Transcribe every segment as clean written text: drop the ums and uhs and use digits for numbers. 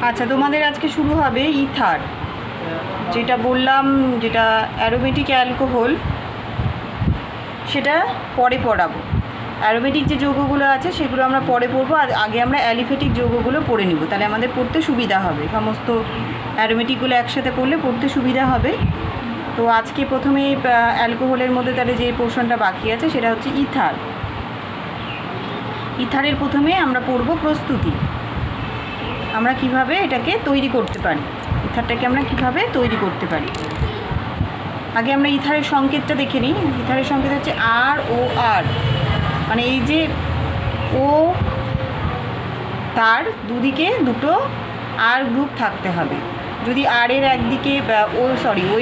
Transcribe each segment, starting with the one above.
আচ্ছা, তোমাদের আজকে শুরু হবে ইথার, যেটা বললাম, যেটা অ্যারোমেটিক অ্যালকোহল, সেটা পরে পড়াবো। অ্যারোমেটিক যে যৌগগুলো আছে সেগুলো আমরা পরে পড়বো, আর আগে আমরা অ্যালিফেটিক যৌগগুলো পড়ে নিব, তাহলে আমাদের পড়তে সুবিধা হবে। সমস্ত অ্যারোমেটিকগুলো একসাথে পড়লে পড়তে সুবিধা হবে। তো আজকে প্রথমে অ্যালকোহলের মধ্যে তাহলে যে পোর্শনটা বাকি আছে সেটা হচ্ছে ইথার। ইথারের প্রথমে আমরা পড়ব প্রস্তুতি, আমরা কিভাবে এটাকে তৈরি করতে পারি, ইথারটাকে আমরা কিভাবে তৈরি করতে পারি। আগে আমরা ইথারের সংকেতটা দেখে নিই। ইথারের সংকেত হচ্ছে আর ও আর, মানে এই যে ও, তার দুদিকে দুটো আর গ্রুপ থাকতে হবে। যদি আর এর একদিকে ও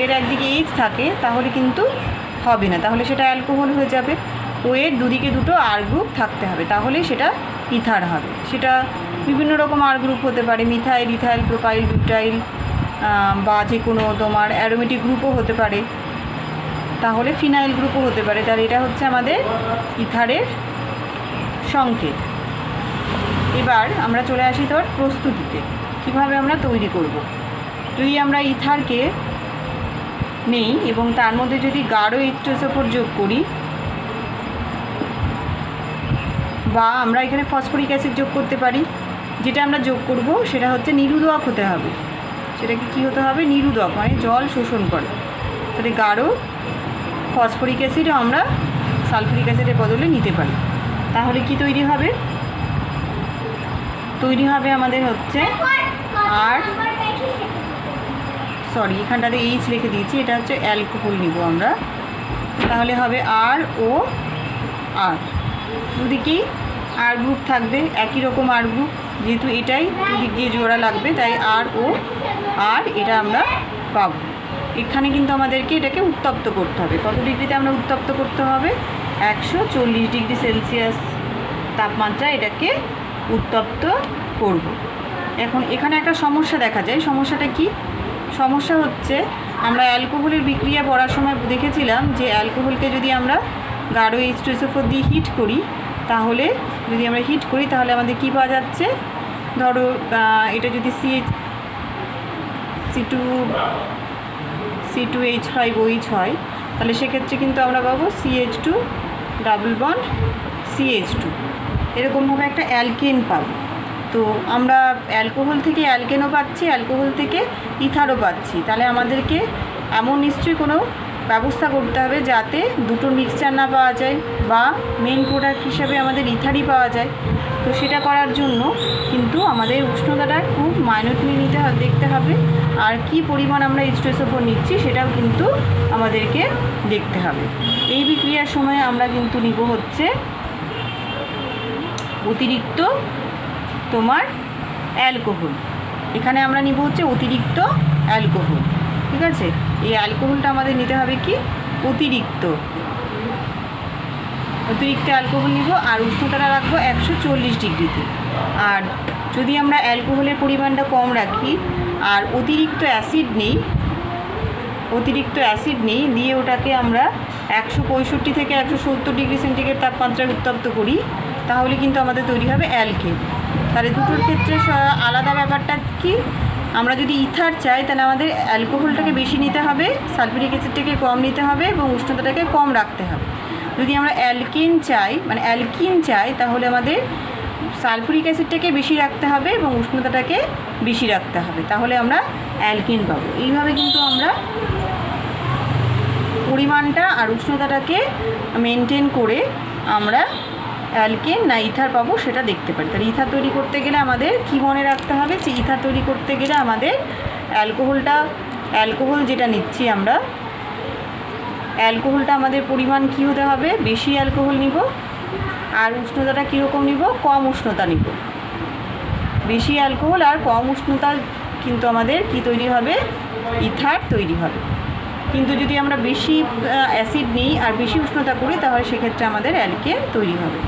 এর একদিকে এইচ থাকে তাহলে কিন্তু হবে না, তাহলে সেটা অ্যালকোহল হয়ে যাবে। ও এর দুদিকে দুটো আর গ্রুপ থাকতে হবে, তাহলেই সেটা ইথার হবে। সেটা বিভিন্ন রকম আর গ্রুপ হতে পারে, মিথাইল, ইথাইল, প্রোপাইল, বিউটাইল, বা যে কোনো তোমার অ্যারোমেটিক গ্রুপও হতে পারে, তাহলে ফিনাইল গ্রুপও হতে পারে। তাহলে এটা হচ্ছে আমাদের ইথারের সংকেত। এবার আমরা চলে আসি তোর প্রস্তুতিতে, কীভাবে আমরা তৈরি করব। যদি আমরা ইথারকে নেই এবং তার মধ্যে যদি গাঢ় H2SO4 যোগ করি, বা আমরা এখানে ফসফরিক অ্যাসিড যোগ করতে পারি, যেটা আমরা যোগ করব সেটা হচ্ছে নিরোধক হতে হবে। সেটাকে কী হতে হবে? নিরোধক, মানে জল শোষণ করে। তাহলে গাঢ় ফসফরিক অ্যাসিডও আমরা সালফুরিক অ্যাসিডের বদলে নিতে পারি। তাহলে কি তৈরি হবে? তৈরি হবে আমাদের হচ্ছে এখানটাতে এইচ রেখে দিয়েছি, এটা হচ্ছে অ্যালকোহল নিব আমরা। তাহলে হবে আর ও আর, দুদিকেই আর গ্রুপ থাকবে, একই রকম আর গ্রুপ, যেহেতু এটাই দুদিক দিয়ে জোড়া লাগবে, তাই আর ও আর এটা আমরা পাবো। এখানে কিন্তু আমাদেরকে এটাকে উত্তপ্ত করতে হবে। কত ডিগ্রিতে আমরা উত্তপ্ত করতে হবে? 140 ডিগ্রি সেলসিয়াস তাপমাত্রা এটাকে উত্তপ্ত করব। এখন এখানে একটা সমস্যা দেখা যায়। সমস্যাটা কি? সমস্যা হচ্ছে, আমরা অ্যালকোহলের বিক্রিয়া পড়ার সময় দেখেছিলাম যে অ্যালকোহলকে যদি আমরা গাঢ় H2SO4 দিয়ে হিট করি, তাহলে তাহলে আমাদের কি পাওয়া যাচ্ছে? ধরো এটা যদি C2H5OH হয়, তাহলে সেক্ষেত্রে কিন্তু আমরা পাবো CH2 ডাবল বন্ড CH2, এরকমভাবে একটা অ্যালকেন পাবো। তো আমরা অ্যালকোহল থেকে অ্যালকেনও পাচ্ছি, অ্যালকোহল থেকে ইথারও পাচ্ছি। তাহলে আমাদেরকে এমন নিশ্চয়ই কোনো ব্যবস্থা করতে হবে যাতে দুটো মিক্সচার না পাওয়া যায়, বা মেন প্রোডাক্ট হিসাবে আমাদের ইথারই পাওয়া যায়। তো সেটা করার জন্য কিন্তু আমাদের উষ্ণতাটা খুব মাইনরলি দেখতে হবে, আর কি পরিমাণ আমরা H2SO4 নিচ্ছি সেটাও কিন্তু আমাদেরকে দেখতে হবে। এই বিক্রিয়ার সময় আমরা কিন্তু নিব হচ্ছে অতিরিক্ত তোমার অ্যালকোহল। এখানে আমরা নিব হচ্ছে অতিরিক্ত অ্যালকোহল, ঠিক আছে? এই অ্যালকোহলটা আমাদের নিতে হবে কি? অতিরিক্ত অ্যালকোহল নিব, আর উষ্ণতাটা রাখবো 140 ডিগ্রিতে। আর যদি আমরা অ্যালকোহলের পরিমাণটা কম রাখি আর অতিরিক্ত অ্যাসিড নেই দিয়ে ওটাকে আমরা 165 থেকে 170 ডিগ্রি সেন্টিগ্রেড তাপমাত্রায় উত্তপ্ত করি, তাহলে কিন্তু আমাদের তৈরি হবে অ্যালকেন। তাহলে দুটোর ক্ষেত্রে আলাদা ব্যাপারটা কি? আমরা যদি ইথার চাই তাহলে আমাদের অ্যালকোহলটাকে বেশি নিতে হবে, সালফিউরিক অ্যাসিডটাকে কম নিতে হবে এবং উষ্ণতাটাকে কম রাখতে হবে। যদি আমরা অ্যালকিন চাই তাহলে আমাদের সালফিউরিক অ্যাসিডটাকে বেশি রাখতে হবে এবং উষ্ণতাটাকে বেশি রাখতে হবে, তাহলে আমরা অ্যালকিন পাবো। এইভাবে কিন্তু আমরা পরিমাণটা আর উষ্ণতাটাকে মেনটেন করে আমরা অ্যালকেন না ইথার পাবো সেটা দেখতে পারি। তাহলে ইথার তৈরি করতে গেলে আমাদের কী মনে রাখতে হবে? যে ইথার তৈরি করতে গেলে আমাদের অ্যালকোহল যেটা নিচ্ছি আমরা, অ্যালকোহলটা আমাদের পরিমাণ কী হতে হবে? বেশি অ্যালকোহল নিব, আর উষ্ণতাটা কীরকম নিব? কম উষ্ণতা নিব। বেশি অ্যালকোহল আর কম উষ্ণতা কিন্তু আমাদের কি তৈরি হবে? ইথার তৈরি হবে। কিন্তু যদি আমরা বেশি অ্যাসিড নিই আর বেশি উষ্ণতা করি, তাহলে সেক্ষেত্রে আমাদের অ্যালকেন তৈরি হবে।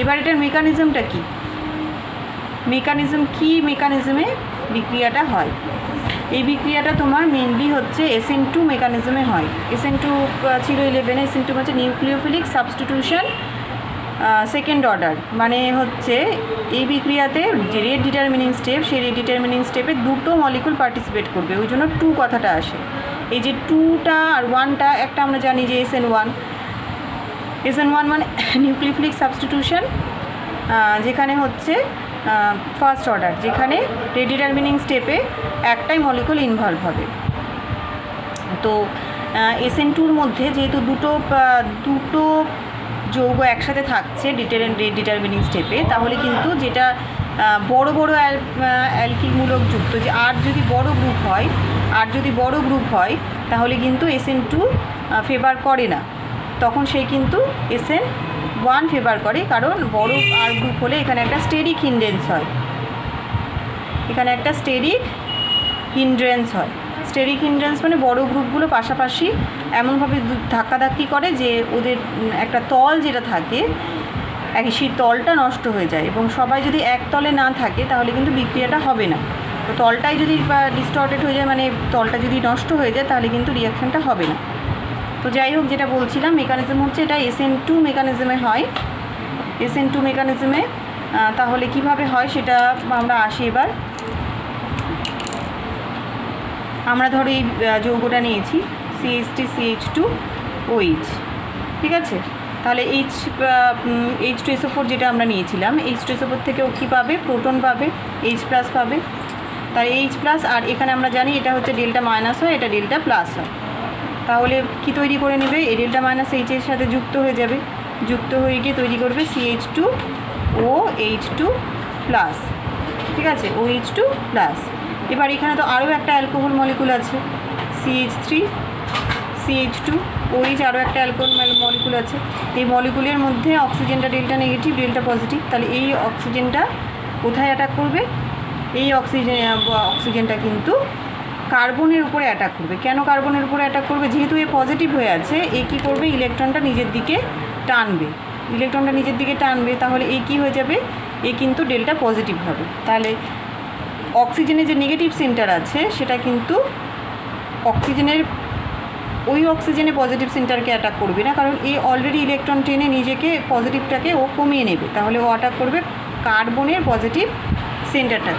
এবার এটার মেকানিজমটা কি? মেকানিজমে বিক্রিয়াটা হয়? এই বিক্রিয়াটা তোমার মেনলি হচ্ছে SN2 মেকানিজমে হয়। SN2 ছিল 11, SN2 হচ্ছে নিউক্লিওফিলিক সাবস্টিটিউশন সেকেন্ড অর্ডার, মানে হচ্ছে এই বিক্রিয়াতে যে রেট ডিটারমিনিং স্টেপ, সেই রেট ডিটারমিনিং স্টেপে দুটো মলিকুল পার্টিসিপেট করবে, ওই জন্য টু কথাটা আসে। এই যে টুটা আর ওয়ানটা, একটা আমরা জানি যে SN1 মানে নিউক্লিওফিলিক সাবস্টিটিউশন, যেখানে হচ্ছে ফার্স্ট অর্ডার, যেখানে রেট ডিটারমিনিং স্টেপে একটাই মলিকুল ইনভলভ হবে। তো SN2-র মধ্যে যেহেতু দুটো যৌগ একসাথে থাকছে রেট ডিটারমিনিং স্টেপে, তাহলে কিন্তু যেটা বড় অ্যালকিলমূলক যুক্ত, যে আর যদি বড় গ্রুপ হয় তাহলে কিন্তু SN2 ফেভার করে না, তখন সে কিন্তু SN1 ফেভার করে, কারণ বড় আর গ্রুপ হলে এখানে একটা স্টেরিক হিন্ড্রেন্স হয়, স্টেরিক হিন্ড্রেন্স মানে বড় গ্রুপগুলো পাশাপাশি এমনভাবে ধাক্কাধাক্কি করে যে ওদের একটা তল যেটা থাকে সেই তলটা নষ্ট হয়ে যায়, এবং সবাই যদি এক তলে না থাকে তাহলে কিন্তু বিক্রিয়াটা হবে না। তো তলটাই যদি ডিস্টর্টেড হয়ে যায়, মানে তলটা যদি নষ্ট হয়ে যায়, তাহলে কিন্তু রিয়াকশানটা হবে না। তো যাই হোক, যেটা বলছিলাম মেকানিজম হচ্ছে এটা SN2 মেকানিজমে হয়। SN2 মেকানিজমে তাহলে কিভাবে হয় সেটা আমরা আসি এবার। আমরা ধরো এই যৌগটা নিয়েছি CH3CH2OH, ঠিক আছে। তাহলে H2SO4 যেটা আমরা নিয়েছিলাম, H2SO4 থেকে ও কী পাবে, প্রোটন পাবে, H+ পাবে। তাহলে H+, আর এখানে আমরা জানি এটা হচ্ছে ডেল্টা মাইনাস হয়, এটা ডেল্টা প্লাস হয়। তাহলে কি তৈরি করে নেবে, এই ডেল্টা মাইনাস H এর সাথে যুক্ত হয়ে যাবে, যুক্ত হয়ে গিয়ে তৈরি করবে CH2OH2+, ঠিক আছে, OH2+। এবার এখানে তো আরও একটা অ্যালকোহল মলিকুল আছে, CH3CH2OH, আরও একটা অ্যালকোহল মলিকুল আছে। এই মলিকুলের মধ্যে অক্সিজেনটা ডেল্টা নেগেটিভ, ডেল্টা পজিটিভ। তাহলে এই অক্সিজেনটা কোথায় অ্যাটাক করবে, এই অক্সিজেনটা কিন্তু কার্বনের উপরে অ্যাটাক করবে। কেন কার্বনের উপরে অ্যাটাক করবে, যেহেতু এ পজিটিভ হয়ে আছে, এ কী করবে, ইলেকট্রনটা নিজের দিকে টানবে, তাহলে এই কী হয়ে যাবে, এ কিন্তু ডেল্টা পজিটিভ হবে। তাহলে অক্সিজেনের যে নেগেটিভ সেন্টার আছে সেটা কিন্তু অক্সিজেনে পজিটিভ সেন্টারকে অ্যাটাক করবে না, কারণ এ অলরেডি ইলেকট্রন টেনে নিজেকে পজিটিভটাকে ও কমিয়ে নেবে। তাহলে ও অ্যাটাক করবে কার্বনের পজিটিভ সেন্টারটা,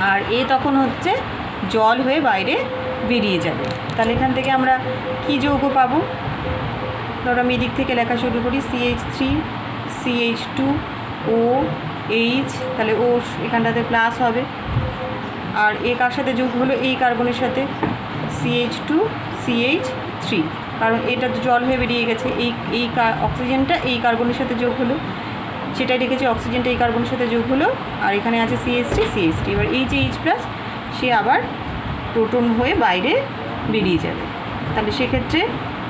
আর এ তখন হচ্ছে জল হয়ে বাইরে বেরিয়ে যাবে। তাহলে এখান থেকে আমরা কি যৌগ পাবো, ধরো আমি এদিক থেকে লেখা শুরু করি, CH3CH2OH, তাহলে ও এখানটাতে প্লাস হবে, আর এ কার সাথে যোগ হলো, এই কার্বনের সাথে CH2CH3, কারণ এটা জল হয়ে বেরিয়ে গেছে, এই অক্সিজেনটা এই কার্বনের সাথে যোগ হলো, সেটাই রেখেছি, অক্সিজেনটা এই কার্বনের সাথে যোগ হলো, আর এখানে আছে CH3CH3। এবার এই যে H+, সে আবার প্রোটন হয়ে বাইরে বেরিয়ে যাবে। তাহলে সেক্ষেত্রে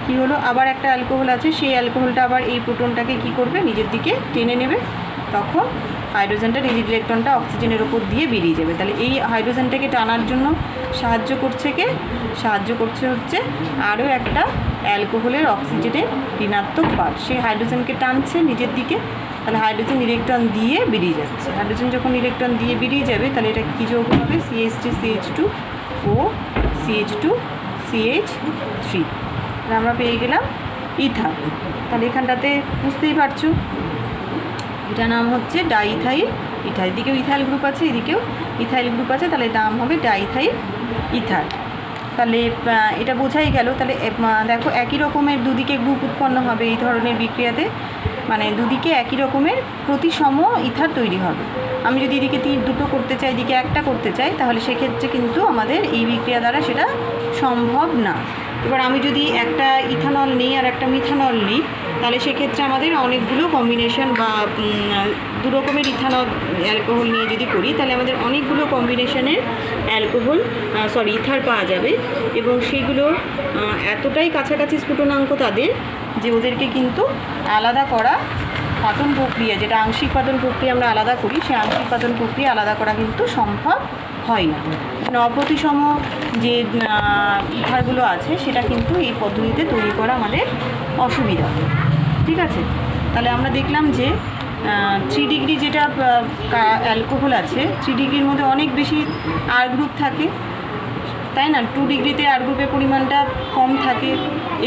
কী হলো, আবার একটা অ্যালকোহল আছে, সেই অ্যালকোহলটা আবার এই প্রোটনটাকে কী করবে, নিজের দিকে টেনে নেবে, তখন হাইড্রোজেনটা রিজিড ইলেকট্রনটা অক্সিজেনের ওপর দিয়ে বেরিয়ে যাবে। তাহলে এই হাইড্রোজেনটাকে টানার জন্য সাহায্য করছে হচ্ছে আরও একটা অ্যালকোহলের অক্সিজেনের ঋণাত্মক পার্ট, সেই হাইড্রোজেনকে টানছে নিজের দিকে। তাহলে হাইড্রোজেন ইলেকট্রন দিয়ে বেরিয়ে যাচ্ছে, হাইড্রোজেন যখন ইলেকট্রন দিয়ে বেরিয়ে যাবে, তাহলে এটা কী যৌগ হবে, CH3CH2O CH2CH3, আমরা পেয়ে গেলাম ইথার। তাহলে এখানটাতে বুঝতেই পারছো এটা নাম হচ্ছে ডাইইথাইল ইথার, এদিকেও ইথাইল গ্রুপ আছে, এদিকেও ইথাইল গ্রুপ আছে, তাহলে নাম হবে ডাইইথাইল ইথার। তাহলে এটা বোঝাই গেল। তাহলে দেখো একই রকমের দুদিকে গ্রুপ উৎপন্ন হবে এই ধরনের বিক্রিয়াতে, মানে দুদিকে একই রকমের প্রতিসম ইথার তৈরি হবে। আমি যদি এদিকে দুটো করতে চাই, এদিকে একটা করতে চাই, তাহলে সেক্ষেত্রে কিন্তু আমাদের এই বিক্রিয়া দ্বারা সেটা সম্ভব না। এবার আমি যদি একটা ইথানল নিই আর একটা মিথানল নিই, তাহলে সেক্ষেত্রে আমাদের অনেকগুলো কম্বিনেশন বা দু রকমের ইথানল অ্যালকোহল নিয়ে যদি করি, তাহলে আমাদের অনেকগুলো কম্বিনেশনের ইথার পাওয়া যাবে, এবং সেগুলো এতটাই কাছাকাছি স্ফুটনাঙ্ক তাদের যে ওদেরকে কিন্তু আলাদা করা পাতন প্রক্রিয়া, যেটা আংশিক পাতন প্রক্রিয়া আমরা আলাদা করি, সেই আংশিক পাতন প্রক্রিয়া আলাদা করা কিন্তু সম্ভব হয় না। অপ্রতিসম যে ইথারগুলো আছে সেটা কিন্তু এই পদ্ধতিতে তৈরি করা আমাদের অসুবিধা, ঠিক আছে। তাহলে আমরা দেখলাম যে 3 ডিগ্রি যেটা অ্যালকোহল আছে, 3 ডিগ্রির মধ্যে অনেক বেশি আর গ্রুপ থাকে, তাই না। 2 ডিগ্রিতে আর গ্রুপের পরিমাণটা কম থাকে,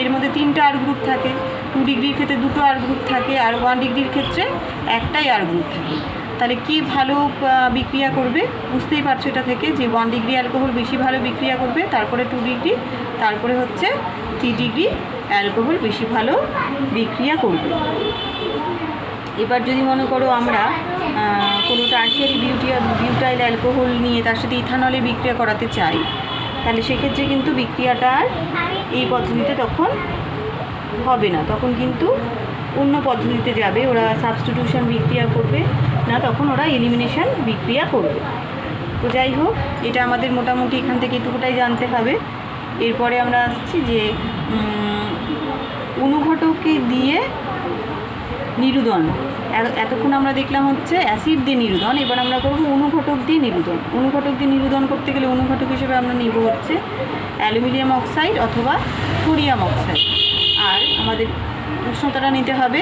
এর মধ্যে 3টা আর গ্রুপ থাকে, 2 ডিগ্রির ক্ষেত্রে দুটো আর গ্রুপ থাকে, আর 1 ডিগ্রির ক্ষেত্রে একটাই আর গ্রুপ থাকে। তাহলে কি ভালো বিক্রিয়া করবে বুঝতেই পারছো এটা থেকে, যে 1 ডিগ্রি অ্যালকোহল বেশি ভালো বিক্রিয়া করবে, তারপরে 2 ডিগ্রি, তারপরে হচ্ছে 3 ডিগ্রি অ্যালকোহল বেশি ভালো বিক্রিয়া করবে। এবার যদি মনে করো আমরা কোনো টারশিয়ারি বিউটাইল অ্যালকোহল নিয়ে তার সাথে ইথানলে বিক্রিয়া করাতে চাই, তাহলে সেক্ষেত্রে কিন্তু বিক্রিয়াটা আর এই পদ্ধতিতে তখন হবে না, তখন কিন্তু অন্য পদ্ধতিতে যাবে, ওরা সাবস্টিটিউশন বিক্রিয়া করবে না, তখন ওরা এলিমিনেশন বিক্রিয়া করবে। তো যাই হোক, এটা আমাদের মোটামুটি এখান থেকে এটুকুটাই জানতে হবে। এরপরে আমরা আসছি যে অনুঘটককে দিয়ে নিরুদন। এতক্ষণ আমরা দেখলাম হচ্ছে অ্যাসিড দিয়ে নিরুদন, এবার আমরা করবো অনুঘটক দিয়ে নিরুদন। অনুঘটক দিয়ে নিরুদন করতে গেলে অনুঘটক হিসেবে আমরা নিব হচ্ছে অ্যালুমিনিয়াম অক্সাইড অথবা সোডিয়াম অক্সাইড, আর আমাদের উষ্ণতাটা নিতে হবে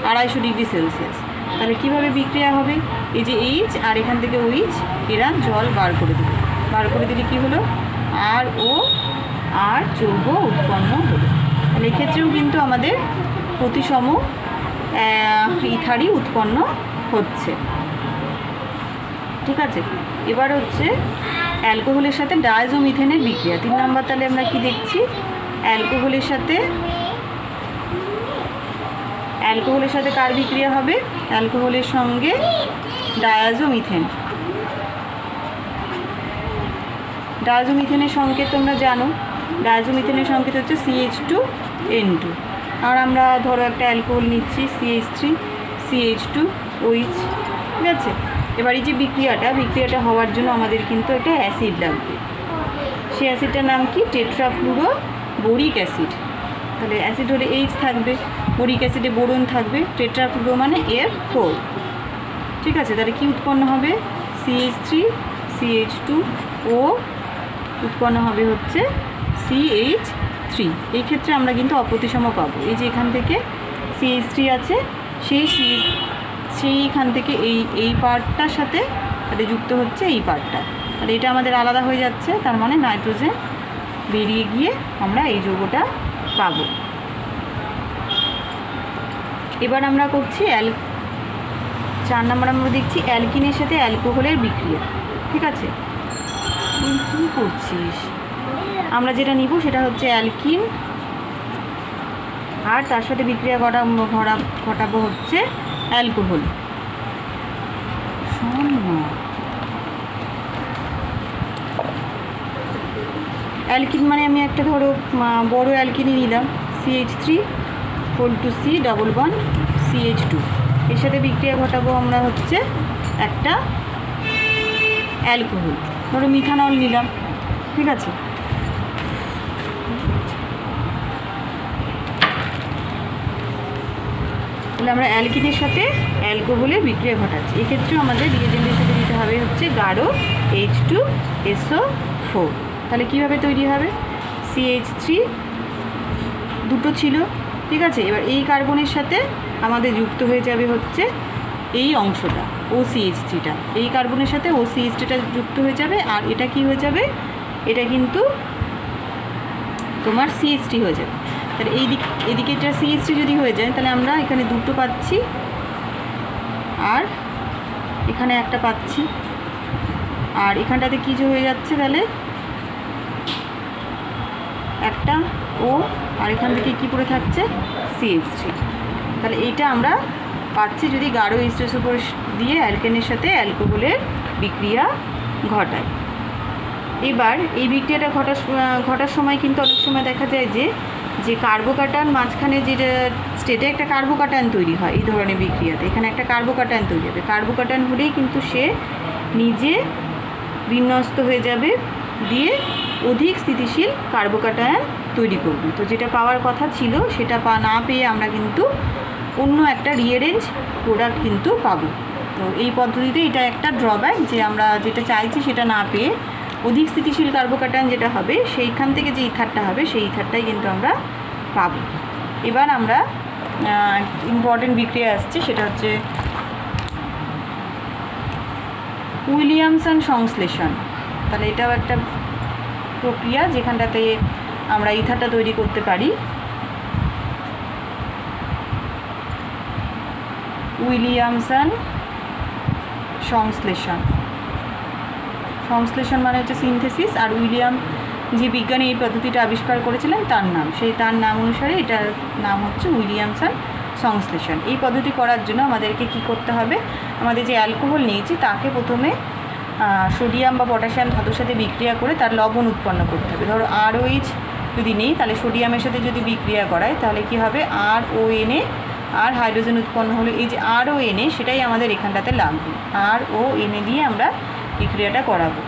250 ডিগ্রি সেলসিয়াস। তাহলে কীভাবে বিক্রিয়া হবে, এই যে এইচ আর এখান থেকে ওইচ, এরা জল বার করে দেবে, বার করে দিলে কী হলো, আর ও আর যৌগ উৎপন্ন হলো। তাহলে এক্ষেত্রেও কিন্তু আমাদের প্রতিসম ইথারই উৎপন্ন হচ্ছে। ঠিক আছে, এবার হচ্ছে অ্যালকোহলের সাথে ডায়াজোমিথেনের বিক্রিয়া 3 নম্বর। তাহলে আমরা কি দেখছি, অ্যালকোহলের সাথে কার বিক্রিয়া হবে, অ্যালকোহলের সঙ্গে ডায়াজোমিথেন। ডায়াজোমিথেনের সংকেত তোমরা জানো, ডায়াজোমিথেনের সংকেত হচ্ছে CH2N2। আর আমরা ধরো একটা অ্যালকোহল নিচ্ছি CH3 CH2OH, ঠিক আছে। এবার এই যে বিক্রিয়াটা হওয়ার জন্য আমাদের কিন্তু একটা অ্যাসিড লাগবে, সেই অ্যাসিডটার নাম কি, টেট্রাফ্লুরো বোরিক অ্যাসিড। তাহলে অ্যাসিড হলে H থাকবে, বোরিক অ্যাসিডে বোরন থাকবে, টেট্রাফ্লুরো মানে F4, ঠিক আছে। তাহলে কি উৎপন্ন হবে, CH3 CH2O উৎপন্ন হবে হচ্ছে CH3। এই ক্ষেত্রে আমরা কিন্তু অপ্রতিসম পাবো, এই যে এখান থেকে CH3 আছে, সেইখান থেকে এই পার্টটার সাথে তাহলে যুক্ত হচ্ছে এই পার্টটা, তাহলে এটা আমাদের আলাদা হয়ে যাচ্ছে, তার মানে নাইট্রোজেন বেরিয়ে গিয়ে আমরা এই যৌগটা পাবো। এবার আমরা করছি 4 নম্বর আমরা দেখছি অ্যালকিনের সাথে অ্যালকোহলের বিক্রিয়া। ঠিক আছে, তুই কী করছিস, আমরা যেটা নিব সেটা হচ্ছে অ্যালকিন, আর তার সাথে বিক্রিয়া ঘটাবো হচ্ছে অ্যালকোহল। অ্যালকিন মানে আমি একটা ধরো বড় অ্যালকিনই নিলাম, CH3 C double bond CH2, এর সাথে বিক্রিয়া ঘটাবো আমরা হচ্ছে একটা অ্যালকোহল, ধরো মিথানল নিলাম। ঠিক আছে, তাহলে আমরা অ্যালকিনের সাথে অ্যালকোহলের বিক্রিয়া ঘটাচ্ছি। এক্ষেত্রেও আমাদের রিয়েজেন্টের সাথে দিতে হবে হচ্ছে গাঢ় H2SO4। তাহলে কীভাবে তৈরি হবে, CH3 দুটো ছিল, ঠিক আছে। এবার এই কার্বনের সাথে আমাদের যুক্ত হয়ে যাবে হচ্ছে এই অংশটা OCH3টা, এই কার্বনের সাথে OCH3টা যুক্ত হয়ে যাবে, আর এটা কি হয়ে যাবে, এটা কিন্তু তোমার CH3 হয়ে যাবে। তাহলে এদিকে এটা CH3 যদি হয়ে যায়, তাহলে আমরা এখানে দুটো পাচ্ছি আর এখানে একটা পাচ্ছি, আর এখানটাতে কী হয়ে যাচ্ছে, তাহলে একটা ও, আর এখান থেকে কী পড়ে থাকছে CH3। তাহলে এইটা আমরা পাচ্ছি যদি গাঢ় H2SO4 দিয়ে অ্যালকেনের সাথে অ্যালকোহলের বিক্রিয়া ঘটায়। এবার এই বিক্রিয়াটা ঘটার সময় কিন্তু অনেক সময় দেখা যায় যে কার্বোকাটায়ন মাঝখানে যেটা স্টেটে একটা কার্বোকাটায়ন তৈরি হয় এই ধরনের বিক্রিয়াতে, এখানে একটা কার্বোকাটায়ন তৈরি হবে। কার্বোকাটায়ন হলেই কিন্তু সে নিজে বিন্যস্ত হয়ে যাবে, দিয়ে অধিক স্থিতিশীল কার্বোকাটায়ন তৈরি করবে। তো যেটা পাওয়ার কথা ছিল সেটা না পেয়ে আমরা কিন্তু অন্য একটা রিঅ্যারেঞ্জ প্রোডাক্ট কিন্তু পাবো। তো এই পদ্ধতিতে এটা একটা ড্রব্যাক, যে আমরা যেটা চাইছি সেটা না পেয়ে অধিক স্থিতিশীল কার্বোকাটায়ন যেটা হবে সেইখান থেকে যে ইথারটা হবে সেই ইথারটাই কিন্তু আমরা পাবো। এবার আমরা ইম্পর্টেন্ট বিক্রিয়া আসছে, সেটা হচ্ছে উইলিয়ামসন সংশ্লেষণ। তাহলে এটাও একটা প্রক্রিয়া যেখানটাতে আমরা ইথারটা তৈরি করতে পারি। উইলিয়ামসন সংশ্লেষণ। সংশ্লেষণ মানে হচ্ছে সিনথেসিস, আর উইলিয়াম যে বিজ্ঞানী এই পদ্ধতিটা আবিষ্কার করেছিলেন তার নাম অনুসারে এটার নাম হচ্ছে উইলিয়ামসন সংশ্লেষণ। এই পদ্ধতি করার জন্য আমাদেরকে কি করতে হবে, আমাদের যে অ্যালকোহল নিয়েছি তাকে প্রথমে সোডিয়াম বা পটাশিয়াম ধাতুর সাথে বিক্রিয়া করে তার লবণ উৎপন্ন করতে হবে। ধরো ROH যদি নেই, তাহলে সোডিয়ামের সাথে যদি বিক্রিয়া করায় তাহলে কি হবে, RONA, আর হাইড্রোজেন উৎপন্ন হলো। এই যে RONA সেটাই আমাদের এখানটাতে লাগবে, RONA দিয়ে আমরা বিক্রিয়াটা করাবো।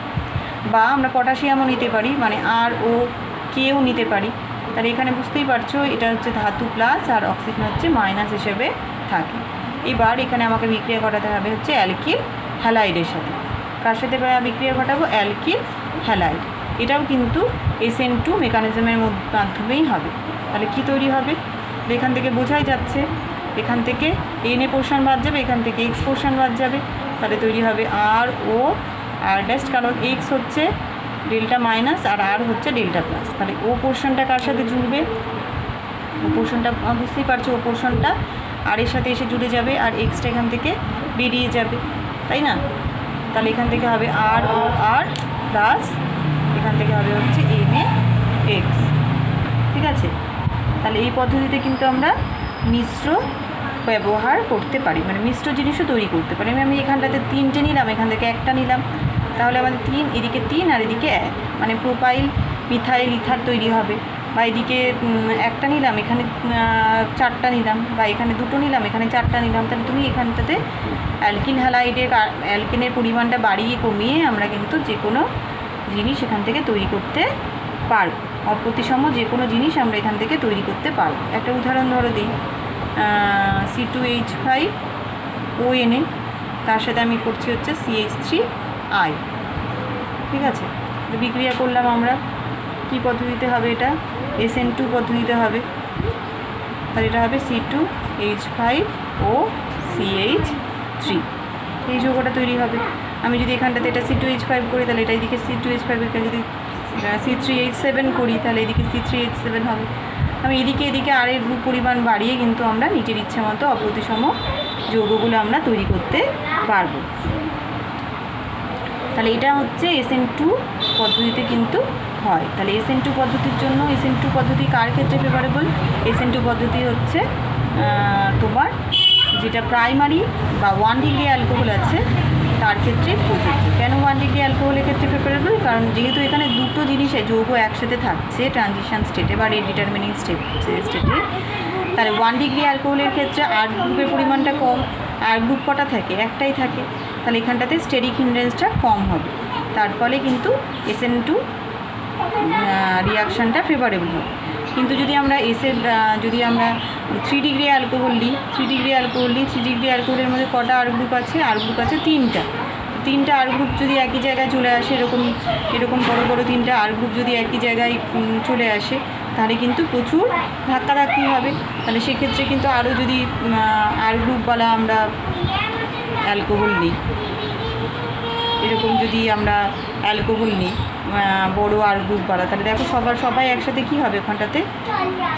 বা আমরা পটাশিয়ামও নিতে পারি, মানে ROKও নিতে পারি। তাহলে এখানে বুঝতেই পারছো এটা হচ্ছে ধাতু প্লাস আর অক্সিজেন হচ্ছে মাইনাস হিসেবে থাকে। এবার এখানে আমাকে বিক্রিয়া ঘটাতে হবে হচ্ছে অ্যালকিল হ্যালাইডের সাথে। কার সাথে বিক্রিয়া ঘটাবো, অ্যালকিল হ্যালাইড। এটাও কিন্তু SN2 মেকানিজমের মাধ্যমেই হবে। তাহলে কি তৈরি হবে, এখান থেকে বোঝাই যাচ্ছে, এখান থেকে NA পোর্শন বাদ যাবে, এখান থেকে X পোর্শন বাদ যাবে। তাহলে তৈরি হবে RO আর ড্যাশ, কারণ X হচ্ছে ডেল্টা মাইনাস আর R হচ্ছে ডেল্টা প্লাস। তাহলে ও পোর্শনটা কার সাথে জুড়বে, ও পোর্শনটা বুঝতেই পারছো, ও পোর্শনটা আর এর সাথে এসে জুড়ে যাবে, আর এক্সটা এখান থেকে বেরিয়ে যাবে, তাই না? তাহলে এখান থেকে হবে ROR প্লাস এখান থেকে হবে হচ্ছে NaX। ঠিক আছে, তাহলে এই পদ্ধতিতে কিন্তু আমরা মিশ্র ব্যবহার করতে পারি, মানে মিশ্র জিনিসও তৈরি করতে পারি। আমি এখানটাতে 3টে নিলাম, এখান থেকে একটা নিলাম, তাহলে আমাদের 3, এদিকে 3 আর এদিকে 1, মানে প্রোপাইল মিথাইল ইথার তৈরি হবে। বা এদিকে একটা নিলাম, এখানে 4টা নিলাম, বা এখানে 2টো নিলাম, এখানে 4টা নিলাম। তাহলে তুমি এখানটাতে অ্যালকিল হ্যালাইডের অ্যালকেনের পরিমাণটা বাড়িয়ে কমিয়ে আমরা কিন্তু যে কোনো জিনিস এখান থেকে তৈরি করতে পারব, অপ্রতিসম যে কোনো জিনিস আমরা এখান থেকে তৈরি করতে পারব। একটা উদাহরণ ধরো দিই, C2H5ONA, তার সাথে আমি করছি হচ্ছে CH3I। ঠিক আছে, বিক্রিয়া করলাম আমরা, কি পদ্ধতিতে হবে এটা, SN2 পদ্ধতিতে হবে। তাহলে এটা হবে C2H5OCH3, এই যৌগটা তৈরি হবে। আমি যদি এখানটাতে এটা C2H5 করি তাহলে এটা এদিকে C2H5, এখানে যদি C3H7 করি তাহলে এদিকে C3H7 হবে। আমি এদিকে আর এর গ্রুপ পরিমাণ বাড়িয়ে কিন্তু আমরা নিজের ইচ্ছে মতো অপ্রতিসম যৌগগুলো আমরা তৈরি করতে পারবো। তাহলে এটা হচ্ছে SN2 পদ্ধতিতে কিন্তু হয়। তাহলে SN2 পদ্ধতির জন্য, SN2 পদ্ধতি কার ক্ষেত্রে ফেভারেবল, SN2 পদ্ধতি হচ্ছে তোমার যেটা প্রাইমারি বা 1 ডিগ্রি অ্যালকোহল আছে তার ক্ষেত্রে প্রযোজ্য। কেন 1 ডিগ্রি অ্যালকোহলের ক্ষেত্রে ফেভারেবল, কারণ যেহেতু এখানে দুটো জিনিসে যৌগ একসাথে থাকছে ট্রানজিশন স্টেটে বা রেট ডিটারমিনিং স্টেটে, তাহলে 1 ডিগ্রি অ্যালকোহলের ক্ষেত্রে R গ্রুপের পরিমাণটা কম। R গ্রুপ কটা থাকে, একটাই থাকে, তাহলে এখানটাতে স্টেরিক হিন্ড্রেন্সটা কম হবে। তার ফলে কিন্তু SN2 রিয়াকশানটা ফেভারেবল হবে। কিন্তু যদি আমরা যদি আমরা 3 ডিগ্রি অ্যালকোহল নিই, 3 ডিগ্রি অ্যালকোহলের মধ্যে কটা R গ্রুপ আছে, R গ্রুপ আছে 3টা R গ্রুপ যদি একই জায়গায় চলে আসে, এরকম বড় বড় 3টা R গ্রুপ যদি একই জায়গায় চলে আসে তাহলে কিন্তু প্রচুর ধাক্কাধাক্কি হবে। তাহলে সেক্ষেত্রে কিন্তু আরও যদি R গ্রুপওয়ালা আমরা অ্যালকোহল নিই, এরকম যদি আমরা অ্যালকোহল নিই বড় R গ্রুপওয়ালা, তাহলে দেখো সবাই একসাথে কী হবে, ওখানটাতে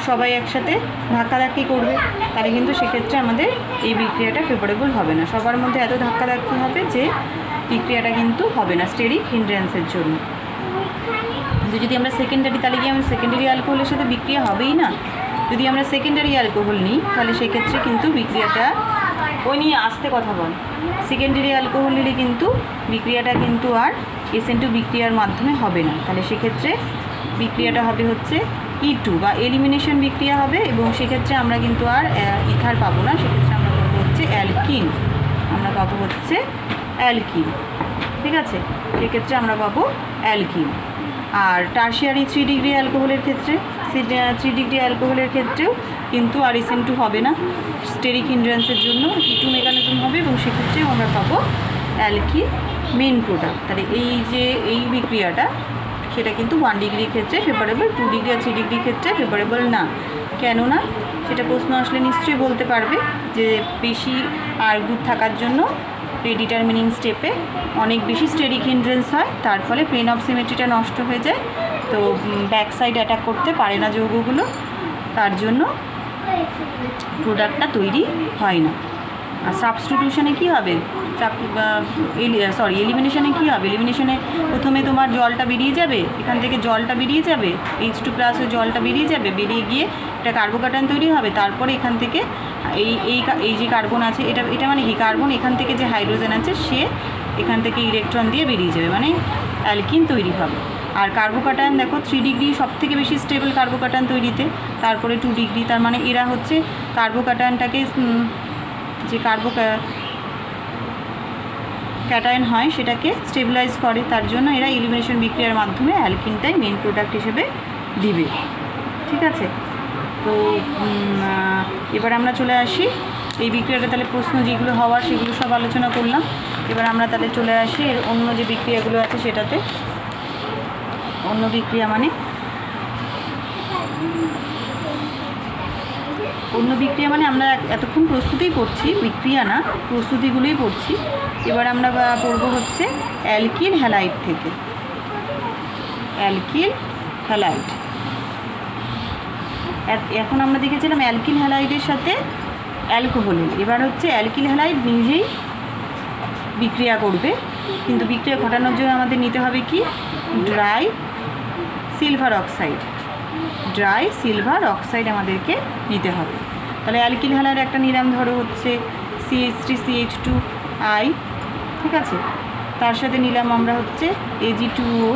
সবাই একসাথে ধাক্কাধাক্কি করবে। তাহলে কিন্তু সেক্ষেত্রে আমাদের এই বিক্রিয়াটা ফেভারেবল হবে না, সবার মধ্যে এত ধাক্কাধাক্কি হবে যে বিক্রিয়াটা কিন্তু হবে না স্টেরিক হিন্ড্রেন্সের জন্য। কিন্তু যদি আমরা সেকেন্ডারি, তাহলে কি আমি সেকেন্ডারি অ্যালকোহলের সাথে বিক্রিয়া হবেই না। যদি আমরা সেকেন্ডারি অ্যালকোহল নিই তাহলে সেক্ষেত্রে কিন্তু বিক্রিয়াটা ওই নিয়ে আসতে কথা বল, সেকেন্ডারি অ্যালকোহল নিলে কিন্তু বিক্রিয়াটা কিন্তু আর SN2 বিক্রিয়ার মাধ্যমে হবে না। তাহলে সেক্ষেত্রে বিক্রিয়াটা হবে হচ্ছে E2 বা এলিমিনেশন বিক্রিয়া হবে, এবং সেক্ষেত্রে আমরা কিন্তু আর ইথার পাবো না, সেক্ষেত্রে আমরা পাবো হচ্ছে অ্যালকিন, ঠিক আছে, সেক্ষেত্রে আমরা পাবো অ্যালকিন। আর টারশিয়ারি 3 ডিগ্রি অ্যালকোহলের ক্ষেত্রে, 3 ডিগ্রি অ্যালকোহলের ক্ষেত্রেও কিন্তু আর SN2 হবে না, স্টেরিক হিন্ড্রেন্সের জন্য E2 মেকানিজম হবে, এবং সেক্ষেত্রেও আমরা পাবো অ্যালকিন মেন প্রোডাক্ট। তাহলে এই বিক্রিয়াটা সেটা কিন্তু 1 ডিগ্রির ক্ষেত্রে ফেভারেবল, 2 ডিগ্রি আর 3 ডিগ্রির ক্ষেত্রে ফেভারেবল না। কেন না, সেটা প্রশ্ন আসলে নিশ্চয়ই বলতে পারবে যে বেশি R গ্রুপ থাকার জন্য প্রিডিটারমিনিং স্টেপে অনেক বেশি স্টেরিক হিন্ড্রেন্স হয়, তার ফলে প্লেন অফ সিমেট্রিটা নষ্ট হয়ে যায়, তো ব্যাক সাইড অ্যাটাক করতে পারে না যৌগগুলো, তার জন্য প্রোডাক্টটা তৈরি হয় না। আর সাবস্টিটিউশনে কী হবে, এলিমিনেশনে কী হবে, এলিমিনেশনে প্রথমে তোমার জলটা বেরিয়ে যাবে, এখান থেকে জলটা বেরিয়ে যাবে, H2+ জলটা বেরিয়ে যাবে, বেরিয়ে গিয়ে একটা কার্বোকাটায়ন তৈরি হবে, তারপরে এখান থেকে এই যে কার্বন আছে, এটা মানে কি কার্বন, এখান থেকে যে হাইড্রোজেন আছে সে এখান থেকে ইলেকট্রন দিয়ে বেরিয়ে যাবে, মানে অ্যালকিন তৈরি হবে। আর কার্বোকাটায়ন দেখো 3 ডিগ্রি সব থেকে বেশি স্টেবল কার্বোকাটায়ন তৈরিতে, তারপরে 2 ডিগ্রি, তার মানে এরা হচ্ছে কার্বোকাটায়নটাকে যে ক্যাটায়ন হয় সেটাকে স্টেবিলাইজ করে, তার জন্য এরা এলিমিনেশন বিক্রিয়ার মাধ্যমে অ্যালকিনটাই মেন প্রোডাক্ট হিসেবে দিবে। ঠিক আছে, তো এবার আমরা চলে আসি এই বিক্রিয়াটা, তাহলে প্রশ্ন যেগুলো হওয়ার সেগুলো সব আলোচনা করলাম। এবার আমরা তাহলে চলে আসি এর অন্য যে বিক্রিয়াগুলো আছে সেটাতে। অন্য বিক্রিয়া মানে আমরা এতক্ষণ প্রস্তুতিই পড়ছি, বিক্রিয়া না, প্রস্তুতিগুলোই পড়ছি। এবার আমরা পড়ব হচ্ছে অ্যালকিল হ্যালাইড থেকে। অ্যালকিল হ্যালাইড, এখন আমরা দেখেছিলাম অ্যালকিল হ্যালাইডের সাথে অ্যালকোহলের। এবার হচ্ছে অ্যালকিল হ্যালাইড নিজেই বিক্রিয়া করবে, কিন্তু বিক্রিয়া ঘটানোর জন্য আমাদের নিতে হবে কি, ড্রাই সিলভার অক্সাইড আমাদেরকে নিতে হবে। তাহলে অ্যালকিল হ্যালাইড একটা নিলাম, ধরো হচ্ছে CH3CH2I, ঠিক আছে, তার সাথে নিলাম আমরা হচ্ছে Ag2O।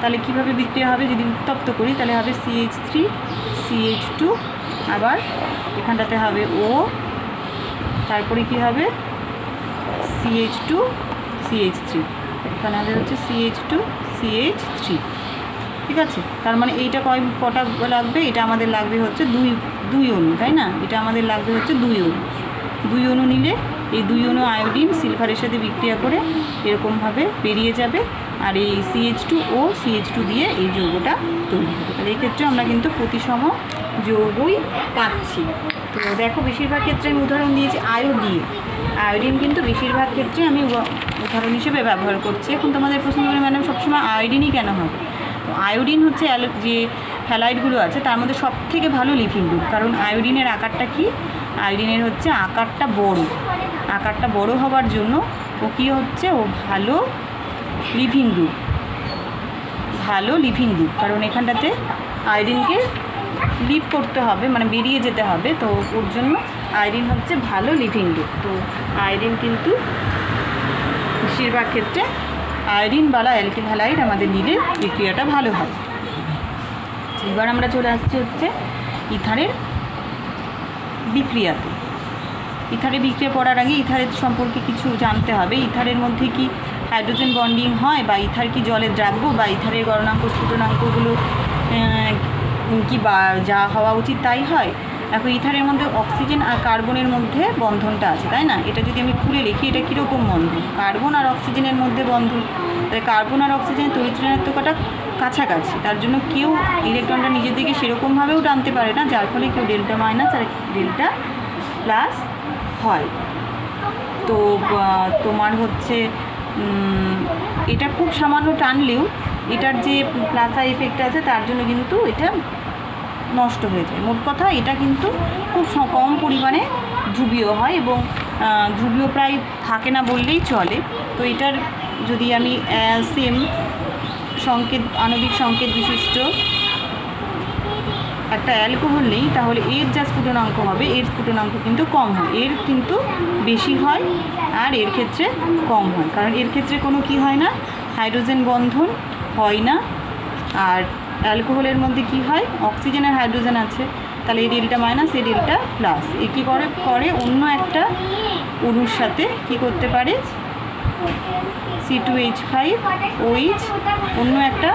তাহলে কীভাবে বিক্রিয়া হবে, যদি উত্তপ্ত করি তাহলে হবে CH3CH2, আবার এখানটাতে হবে O, তারপরে কি হবে CH2CH3, এখানে হবে হচ্ছে CH2CH3। ঠিক আছে, তার মানে এইটা কটা লাগবে, এটা আমাদের লাগবে হচ্ছে দুই অণু, তাই না, এটা আমাদের লাগবে হচ্ছে 2 অণু নিলে এই 2 অণু আয়োডিন সিলভারের সাথে বিক্রিয়া করে এরকমভাবে বেরিয়ে যাবে, আর এই CH2O CH2 দিয়ে এই যৌগটা তৈরি হবে। তাহলে এই ক্ষেত্রে আমরা কিন্তু প্রতিসম যৌগই পাচ্ছি। তো দেখো বেশিরভাগ ক্ষেত্রে আমি উদাহরণ দিয়েছি আয়োডিন কিন্তু বেশিরভাগ ক্ষেত্রে আমি উদাহরণ হিসেবে ব্যবহার করছি। এখন তোমাদের প্রশ্ন করে, ম্যাডাম সবসময় আয়োডিনই কেন হবে? তো আয়োডিন হচ্ছে যে হ্যালাইডগুলো আছে তার মধ্যে সব থেকে ভালো লিভিং গ্রুপ, কারণ আয়োডিনের আকারটা কি, আয়োডিনের হচ্ছে আকারটা বড় হওয়ার জন্য ও কী হচ্ছে, ও ভালো লিভিং গ্রুপ, কারণ এখানটাতে আয়োডিনকে লিভ করতে হবে, মানে বেরিয়ে যেতে হবে, তো ওর জন্য আয়োডিন হচ্ছে ভালো লিভিং গ্রুপ। তো আয়োডিন কিন্তু বেশিরভাগ ক্ষেত্রে আয়োডিনওয়ালা অ্যালকিল হ্যালাইড আমাদের নিলে বিক্রিয়াটা ভালো হয়। এবার আমরা চলে আসছি হচ্ছে ইথারের বিক্রিয়াতে। ইথারের বিক্রিয়া পড়ার আগে ইথারের সম্পর্কে কিছু জানতে হবে। ইথারের মধ্যে কি হাইড্রোজেন বন্ডিং হয়, বা ইথার কি জলের দ্রাব্য, বা ইথারের গলনাঙ্ক স্ফুটনাঙ্কগুলো কি বা যা হওয়া উচিত তাই হয়। দেখো ইথারের মধ্যে অক্সিজেন আর কার্বনের মধ্যে বন্ধনটা আছে, তাই না, এটা যদি আমি খুলে লিখি এটা কীরকম বন্ধন, কার্বন আর অক্সিজেনের মধ্যে বন্ধন। তাহলে কার্বন আর অক্সিজেনের তড়িৎ ঋণাত্মকতা কাছাকাছি, তার জন্য কেউ ইলেকট্রনটা নিজের দিকে সেরকমভাবেও টানতে পারে না, যার ফলে কেউ ডেল্টা মাইনাস আর ডেল্টা প্লাস হয়। তো তোমার হচ্ছে এটা খুব সামান্য টানলেও এটার যে প্লাসা এফেক্ট আছে তার জন্য কিন্তু এটা নষ্ট হয়ে যায়। মোট কথা এটা কিন্তু খুব কম পরিমাণে ধ্রুবীয় হয়, এবং ধ্রুবীয় প্রায় থাকে না বললেই চলে। তো এটার যদি আমি সেম আণবিক সংকেত বিশিষ্ট একটা অ্যালকোহল নেই, তাহলে এর যা স্ফুটনাঙ্ক হবে, এর স্ফুটনাঙ্ক কিন্তু কম হয়, এর কিন্তু বেশি হয় আর এর ক্ষেত্রে কম হয়, কারণ এর ক্ষেত্রে কোনো কি হয় না, হাইড্রোজেন বন্ধন হয় না। আর অ্যালকোহলের মধ্যে কি হয়, অক্সিজেন আর হাইড্রোজেন আছে, তাহলে এই ডেল্টা মাইনাস এই ডেল্টা প্লাস এ কী করে অন্য একটা অণুর সাথে কি করতে পারে, C2H5OH অন্য একটা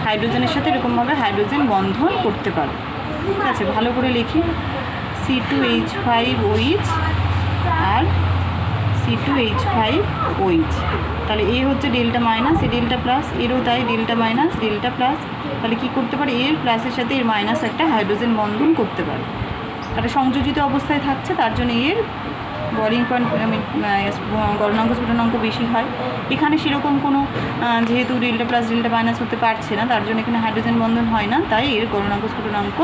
হাইড্রোজেনের সাথে এরকমভাবে হাইড্রোজেন বন্ধন করতে পারে। ঠিক আছে, ভালো করে লিখি, C2H5OH আর C2H5OH। তাহলে এ হচ্ছে ডেল্টা মাইনাস, এ ডেল্টা প্লাস, এরও তাই ডেল্টা মাইনাস ডেল্টা প্লাস। তাহলে কী করতে পারে, এর প্লাসের সাথে এর মাইনাস একটা হাইড্রোজেন বন্ধন করতে পারে, তাহলে সংযোজিত অবস্থায় থাকছে, তার জন্য এর বলিং পয়েন্ট গলনাঙ্ক স্ফুটনাঙ্ক বেশি হয়। এখানে সেরকম কোনো যেহেতু ডেল্টা প্লাস ডেল্টা মাইনাস হতে পারছে না, তার জন্য এখানে হাইড্রোজেন বন্ধন হয় না, তাই এর গলনাঙ্ক স্ফুটনাঙ্ক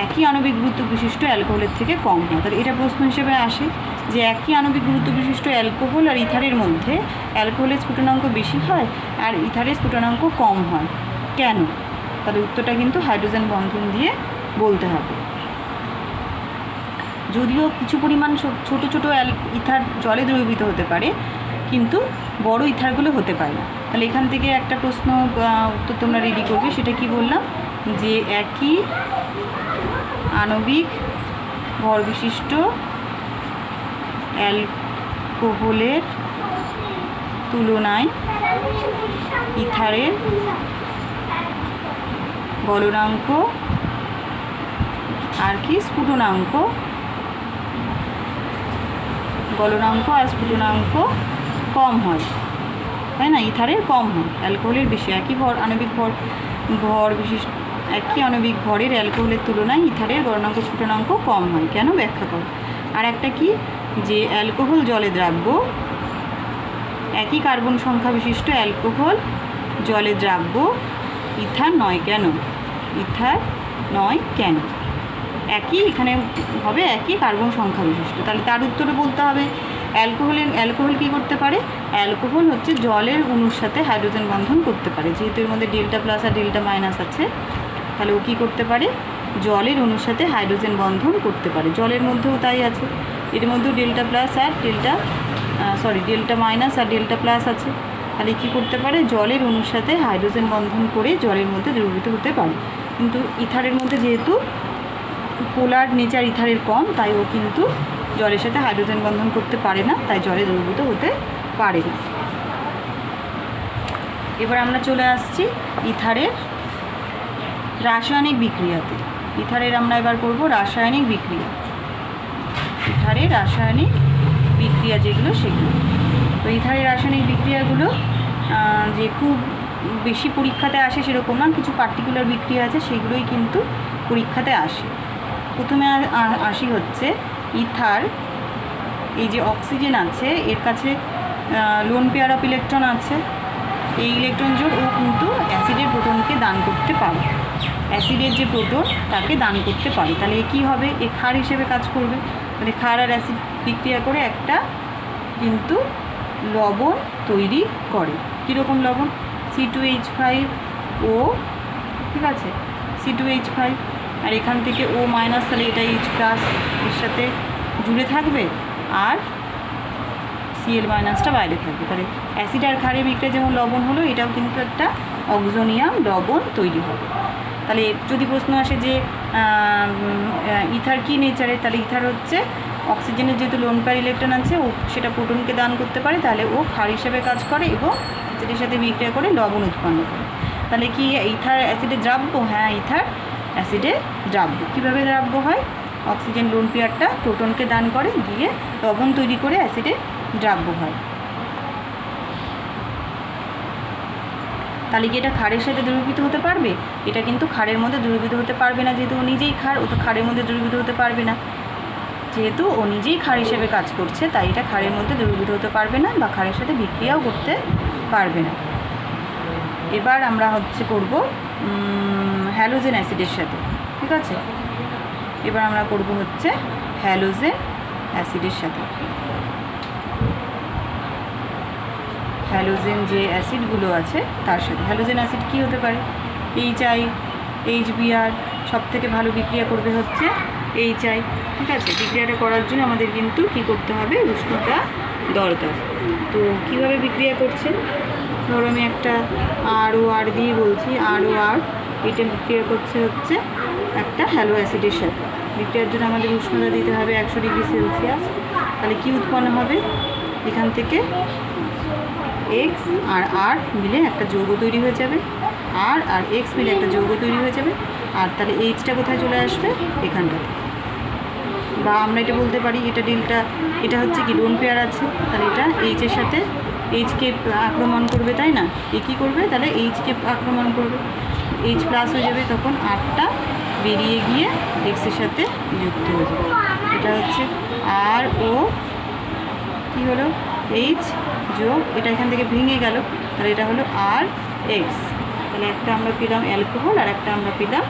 একই আণবিক গুরুত্ব বিশিষ্ট অ্যালকোহলের থেকে কম হয়। তাহলে এটা প্রশ্ন হিসেবে আসে যে একই আণবিক গুরুত্ব বিশিষ্ট অ্যালকোহল আর ইথারের মধ্যে অ্যালকোহলের স্ফুটনাঙ্ক বেশি হয় আর ইথারের স্ফুটনাঙ্ক কম হয় কেন? তাহলে উত্তরটা কিন্তু হাইড্রোজেন বন্ধন দিয়ে বলতে হবে। যদিও কিছু পরিমাণ ছোট ছোট ইথার জলে দ্রবীভূত হতে পারে, কিন্তু বড় ইথারগুলো হতে পারে না। তাহলে এখান থেকে একটা প্রশ্ন উত্তর তোমরা রেডি করবে। সেটা কি বললাম, যে একই আণবিক ভর বিশিষ্ট অ্যালকোহলের তুলনায় ইথারের গলনাঙ্ক আর কি স্ফুটনাঙ্ক আর স্ফুটনাঙ্ক কম হয়, তাই না? ইথারের কম হয়, অ্যালকোহলের বেশি। একই আণবিক ভর বিশিষ্ট একই আণবিক ভরের অ্যালকোহলের তুলনায় ইথারের গলনাঙ্ক স্ফুটনাঙ্ক কম হয় কেন, ব্যাখ্যা করো। আর একটা কি, যে অ্যালকোহল জলে দ্রাব্য, একই কার্বন সংখ্যা বিশিষ্ট অ্যালকোহল জলে দ্রাব্য, ইথার নয় কেন? ইথার নয় কেন? একই, এখানে হবে একই কার্বন সংখ্যা বিশিষ্ট। তাহলে তার উত্তরে বলতে হবে অ্যালকোহল কী করতে পারে? অ্যালকোহল হচ্ছে জলের অণুর সাথে হাইড্রোজেন বন্ধন করতে পারে। যেহেতু এর মধ্যে ডেল্টা প্লাস আর ডেল্টা মাইনাস আছে, তাহলে ও কী করতে পারে? জলের অণুর সাথে হাইড্রোজেন বন্ধন করতে পারে। জলের মধ্যেও তাই আছে, এর মধ্যেও ডেল্টা মাইনাস আর ডেল্টা প্লাস আছে। তাহলে কী করতে পারে? জলের অণুর সাথে হাইড্রোজেন বন্ধন করে জলের মধ্যে দ্রবীভূত হতে পারে। কিন্তু ইথারের মধ্যে যেহেতু পোলার নেচার ইথারের কম, তাই ও কিন্তু জলের সাথে হাইড্রোজেন বন্ধন করতে পারে না, তাই জলে দ্রবীভূত হতে পারে না। এবার আমরা চলে আসছি ইথারের রাসায়নিক বিক্রিয়াতে। ইথারের আমরা এবার করব রাসায়নিক বিক্রিয়া। ইথারের রাসায়নিক বিক্রিয়া যেগুলো, সেগুলো তো ইথারের রাসায়নিক বিক্রিয়াগুলো যে খুব বেশি পরীক্ষাতে আসে সেরকম না, কিছু পার্টিকুলার বিক্রিয়া আছে, সেগুলোই কিন্তু পরীক্ষাতে আসে। প্রথমে আসি হচ্ছে ইথার, এই যে অক্সিজেন আছে এর কাছে লোন পেয়ার অফ ইলেকট্রন আছে, এই ইলেকট্রন জোড় ও কিন্তু অ্যাসিডের প্রোটনকে দান করতে পারে, অ্যাসিডের যে প্রোটন তাকে দান করতে পারে। তাহলে এ কী হবে? এ ক্ষার হিসেবে কাজ করবে। মানে ক্ষার আর অ্যাসিড বিক্রিয়া করে একটা কিন্তু লবণ তৈরি করে। কীরকম লবণ? C2H5O, ঠিক আছে, C2H5, আর এখান থেকে O মাইনাস, তাহলে এটা H প্লাস এর সাথে জুড়ে থাকবে, আর Cl মাইনাসটা বাইরে থাকবে। তাহলে অ্যাসিড আর ক্ষারের বিক্রিয়া যেমন লবণ হলো, এটাও কিন্তু একটা অক্সোনিয়াম লবণ তৈরি হবে। তাহলে যদি প্রশ্ন আসে যে ইথার কী নেচারে, তাহলে ইথার হচ্ছে অক্সিজেনের যেহেতু লোন পেয়ার ইলেকট্রন আছে, ও সেটা প্রোটনকে দান করতে পারে, তাহলে ও ক্ষার হিসেবে কাজ করে এবং অ্যাসিডের সাথে বিক্রিয়া করে লবণ উৎপন্ন করে। তাহলে কি ইথার অ্যাসিডে দ্রাব্য? হ্যাঁ, ইথার অ্যাসিডে দ্রাব্য। কীভাবে দ্রাব্য হয়? অক্সিজেন লোন পেয়ারটা প্রোটনকে দান করে, দিয়ে লবণ তৈরি করে অ্যাসিডে দ্রাব্য হয়। তাহলে কি এটা ক্ষারের সাথে দ্রবীভূত হতে পারবে? এটা কিন্তু ক্ষারের মধ্যে দ্রবীভূত হতে পারবে না, যেহেতু ও নিজেই ক্ষার, ও তো ক্ষারের মধ্যে দ্রবীভূত হতে পারবে না। যেহেতু ও নিজেই ক্ষার হিসেবে কাজ করছে, তাই এটা ক্ষারের মধ্যে দ্রবীভূত হতে পারবে না বা ক্ষারের সাথে বিক্রিয়াও করতে পারবে না। এবার আমরা হচ্ছে করব হ্যালোজেন অ্যাসিডের সাথে, ঠিক আছে? এবার আমরা করব হচ্ছে হ্যালোজেন অ্যাসিডের সাথে। হ্যালোজেন যে অ্যাসিডগুলো আছে তার সাথে। হ্যালোজেন অ্যাসিড কী হতে পারে? HI, HBr, সব থেকে ভালো বিক্রিয়া করবে হচ্ছে HI, ঠিক আছে? বিক্রিয়াটা করার জন্য আমাদের কিন্তু কী করতে হবে? উষ্ণতা দরকার। তো কীভাবে বিক্রিয়া করছে? ধরো আমি একটা ROR দিয়ে বলছি, ROR, এটা বিক্রিয়া করছে হচ্ছে একটা হ্যালো অ্যাসিডের সাথে। বিক্রিয়ার জন্য আমাদের উষ্ণতা দিতে হবে 100 ডিগ্রি সেলসিয়াস। তাহলে কী উৎপন্ন হবে? এখান থেকে X আর R মিলে একটা যৌগ তৈরি হয়ে যাবে, R আর X মিলে একটা যৌগ তৈরি হয়ে যাবে, আর তাহলে Hটা কোথায় চলে আসবে? এখানটাতে। বা আমরা এটা বলতে পারি, এটা ডেল্টা, এটা হচ্ছে কি লোন পেয়ার আছে, তাহলে এটা H-এর সাথে H-কে আক্রমণ করবে, তাই না? এ কী করবে? তাহলে H-কে আক্রমণ করবে, H প্লাস হয়ে যাবে, তখন Rটা বেরিয়ে গিয়ে X-এর সাথে যুক্ত হয়ে যাবে। এটা হচ্ছে RO, কী হলো? H যোগ, এটা এখান থেকে ভেঙে গেল, তাহলে এটা হলো RX। তাহলে একটা আমরা পেলাম অ্যালকোহল, আর একটা আমরা পেলাম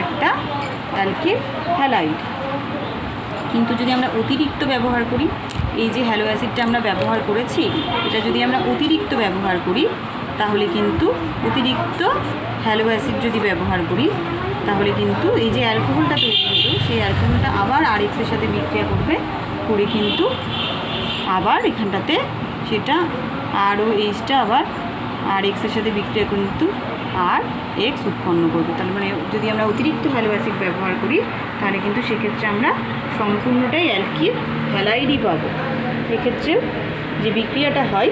একটা অ্যালকিল হ্যালাইড। কিন্তু যদি আমরা অতিরিক্ত ব্যবহার করি, এই যে হ্যালো অ্যাসিডটা আমরা ব্যবহার করেছি, এটা যদি আমরা অতিরিক্ত ব্যবহার করি তাহলে কিন্তু অতিরিক্ত হ্যালো অ্যাসিড যদি ব্যবহার করি তাহলে কিন্তু এই যে অ্যালকোহলটা তৈরি হলো সেই অ্যালকোহলটা আবার আরএক্সের সাথে বিক্রিয়া করবে, করে কিন্তু আবার এখানটাতে সেটা আরও এইচটা আবার আরএক্সের সাথে বিক্রিয়া কিন্তু আর এক্স উৎপন্ন করবে। তাহলে মানে যদি আমরা অতিরিক্ত হ্যালো অ্যাসিড ব্যবহার করি তাহলে কিন্তু সেক্ষেত্রে আমরা সম্পূর্ণটাই অ্যালকিল হ্যালাইডই পাবো। এক্ষেত্রে যে বিক্রিয়াটা হয়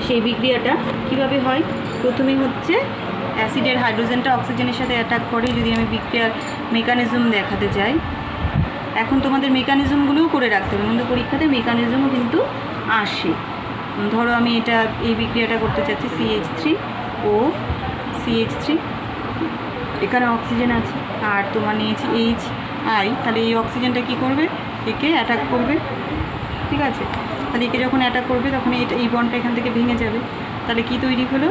সেই বিক্রিয়াটা কিভাবে হয়, প্রথমে হচ্ছে অ্যাসিডের হাইড্রোজেনটা অক্সিজেনের সাথে অ্যাটাক করে। যদি আমি বিক্রিয়ার মেকানিজম দেখাতে যাই, এখন তোমাদের মেকানিজমগুলোও করে রাখতে হবে, আমাদের পরীক্ষাতে মেকানিজমও কিন্তু আসে। ধরো আমি এই বিক্রিয়াটা করতে চাচ্ছি CH3O CH3, এখানে অক্সিজেন আছে আর তোমার নিয়েছি HI, তাহলে এই অক্সিজেনটা কি করবে, একে অ্যাটাক করবে, ঠিক আছে। তাহলে একে যখন অ্যাটাক করবে তখন এই বন্ডটা এখান থেকে ভেঙে যাবে, তাহলে কি তৈরি হলো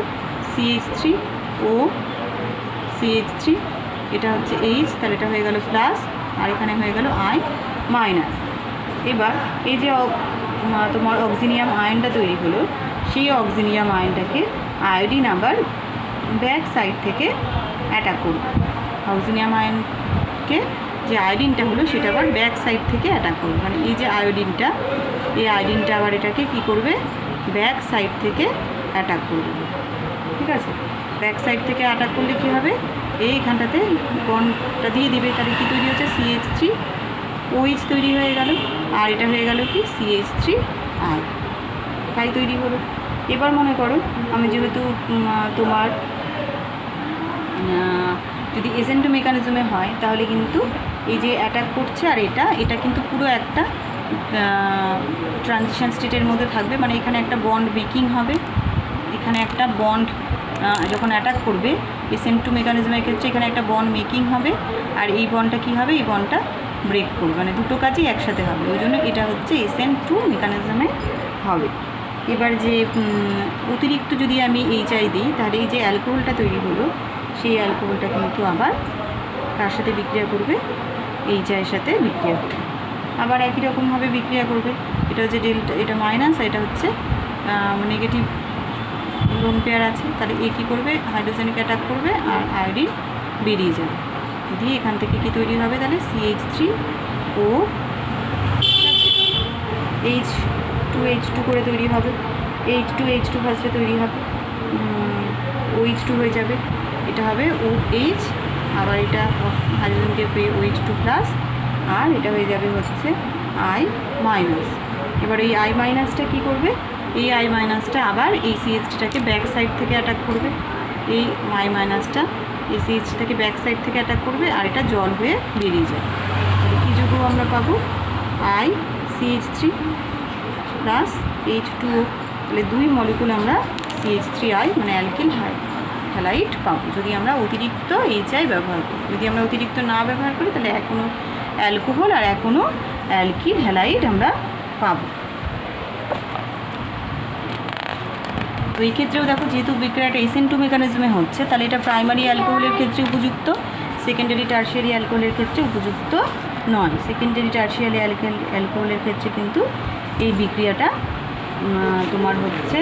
CH3O CH3, এটা হচ্ছে H, তাহলে এটা হয়ে গেল প্লাস আর এখানে হয়ে গেল I মাইনাস। এবার এই যে তোমার অক্সিনিয়াম আয়নটা তৈরি হলো সেই অক্সিনিয়াম আয়নটাকে আয়োডিন আবার ব্যাক সাইড থেকে অ্যাটাক করবে। অক্সিনিয়াম আয়নকে যে আয়োডিনটা হলো সেটা আবার ব্যাক সাইড থেকে অ্যাটাক করবে, মানে এই যে আয়োডিনটা, এই আয়োডিনটা আবার এটাকে কি করবে, ব্যাক সাইড থেকে অ্যাটাক করবে, ঠিক আছে। ব্যাক সাইড থেকে অ্যাটাক করলে কী হবে, এইখানটাতে বন্ডটা দিয়ে দিবে, তাহলে কী তৈরি হচ্ছে CH3OH তৈরি হয়ে গেল, আর এটা হয়ে গেল কি CH3I, তাই তৈরি হলো। এবার মনে করো আমি যেহেতু তোমার যদি SN2 মেকানিজমে হয় তাহলে কিন্তু এই যে অ্যাটাক করছে আর এটা কিন্তু পুরো একটা ট্রানজিশন স্টেটের মধ্যে থাকবে, মানে এখানে একটা বন্ড মেকিং হবে, এখানে একটা বন্ড যখন অ্যাটাক করবে SN2 মেকানিজমের ক্ষেত্রে এখানে একটা বন্ড মেকিং হবে, আর এই বন্ডটা কী হবে, এই বন্ডটা ব্রেক করবে, মানে দুটো কাজই একসাথে হবে, ওই জন্য এটা হচ্ছে SN2 মেকানিজমে হবে। এবার যে অতিরিক্ত যদি আমি HI দিই তাহলে এই যে অ্যালকোহলটা তৈরি হলো সেই অ্যালকোহলটা কিন্তু আবার কার সাথে বিক্রিয়া করবে, HIয়ের সাথে বিক্রিয়া করবে, আবার একই রকমভাবে বিক্রিয়া করবে। এটা হচ্ছে ডেল্টা, এটা মাইনাস, এটা হচ্ছে নেগেটিভ লোন পেয়ার আছে, তাহলে এ কী করবে, হাইড্রোজেনকে অ্যাটাক করবে আর আয়োডিন বেরিয়ে যাবে, দিয়ে এখান থেকে কি তৈরি হবে, তাহলে CH3O H2H2 করে তৈরি হবে, H2H2 ফার্স্টে তৈরি হবে, OH2 হয়ে যাবে, এটা হবে OH, আবার এটা হাইড্রোজেনকে পেয়ে OH2 প্লাস, আর এটা হয়ে যাবে হচ্ছে I মাইনাস। এবার এই I মাইনাসটা কী করবে, এই I মাইনাসটা আবার এই CH3টাকে ব্যাক সাইড থেকে অ্যাটাক করবে, এই I মাইনাসটা এই CH3টাকে ব্যাক সাইড থেকে অ্যাটাক করবে আর এটা জল হয়ে বেরিয়ে যায়। তাহলে কী যোগ্য আমরা পাবো, ICH3 প্লাস H2O, তাহলে দুই মলিকুল আমরা CH3I মানে অ্যালকিল হ্যালাইড পাবো যদি আমরা অতিরিক্ত HI ব্যবহার করি। যদি আমরা অতিরিক্ত না ব্যবহার করি তাহলে এখনও অ্যালকোহল আর এখনও অ্যালকিল হ্যালাইড আমরা পাবো। তো এই ক্ষেত্রেও দেখো যেহেতু বিক্রিয়াটা SN2 মেকানিজমে হচ্ছে তাহলে এটা প্রাইমারি অ্যালকোহলের ক্ষেত্রে উপযুক্ত, সেকেন্ডারি টার্সিয়ারি অ্যালকোহলের ক্ষেত্রে উপযুক্ত নয়। সেকেন্ডারি টার্সিয়ারি অ্যালকোহলের ক্ষেত্রে কিন্তু এই বিক্রিয়াটা তোমার হচ্ছে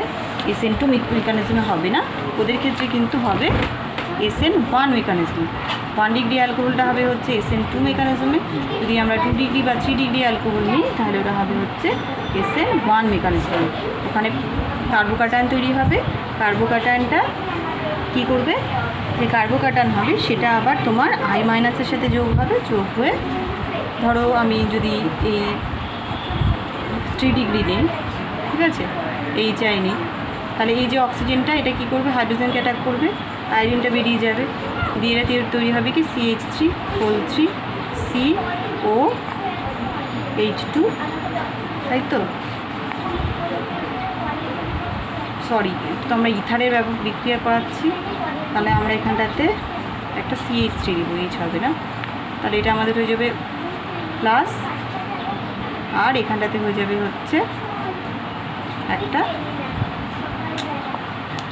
SN2 মেকানিজমে হবে না, ওদের ক্ষেত্রে কিন্তু হবে SN1 মেকানিজমে। 1 ডিগ্রি অ্যালকোহলটা হবে হচ্ছে SN2 মেকানিজমে, যদি আমরা 2 ডিগ্রি বা 3 ডিগ্রি অ্যালকোহল নিই তাহলে ওটা হবে হচ্ছে SN1 মেকানিজমে। ওখানে কার্বোক্যাটায়ন তৈরি হবে, কার্বোক্যাটায়নটা কী করবে, যে কার্বোক্যাটায়ন হবে সেটা আবার তোমার I মাইনাসের সাথে যোগ হবে, যোগ হয়ে ধরো আমি যদি এই 3 ডিগ্রি নিই, ঠিক আছে, HI নিই, তাহলে এই যে অক্সিজেনটা এটা কী করবে, হাইড্রোজেনকে অ্যাটাক করবে, আয়োডিনটা বেরিয়ে যাবে, দিয়ে এটা তৈরি হবে কি CH3O2, তাই তো, সরি তো আমরা ইথারের বিক্রিয়া করাচ্ছি, তাহলে আমরা এখানটাতে একটা CH3 দিব, H হবে না, তাহলে এটা আমাদের হয়ে যাবে প্লাস, আর এখানটাতে হয়ে যাবে হচ্ছে একটা,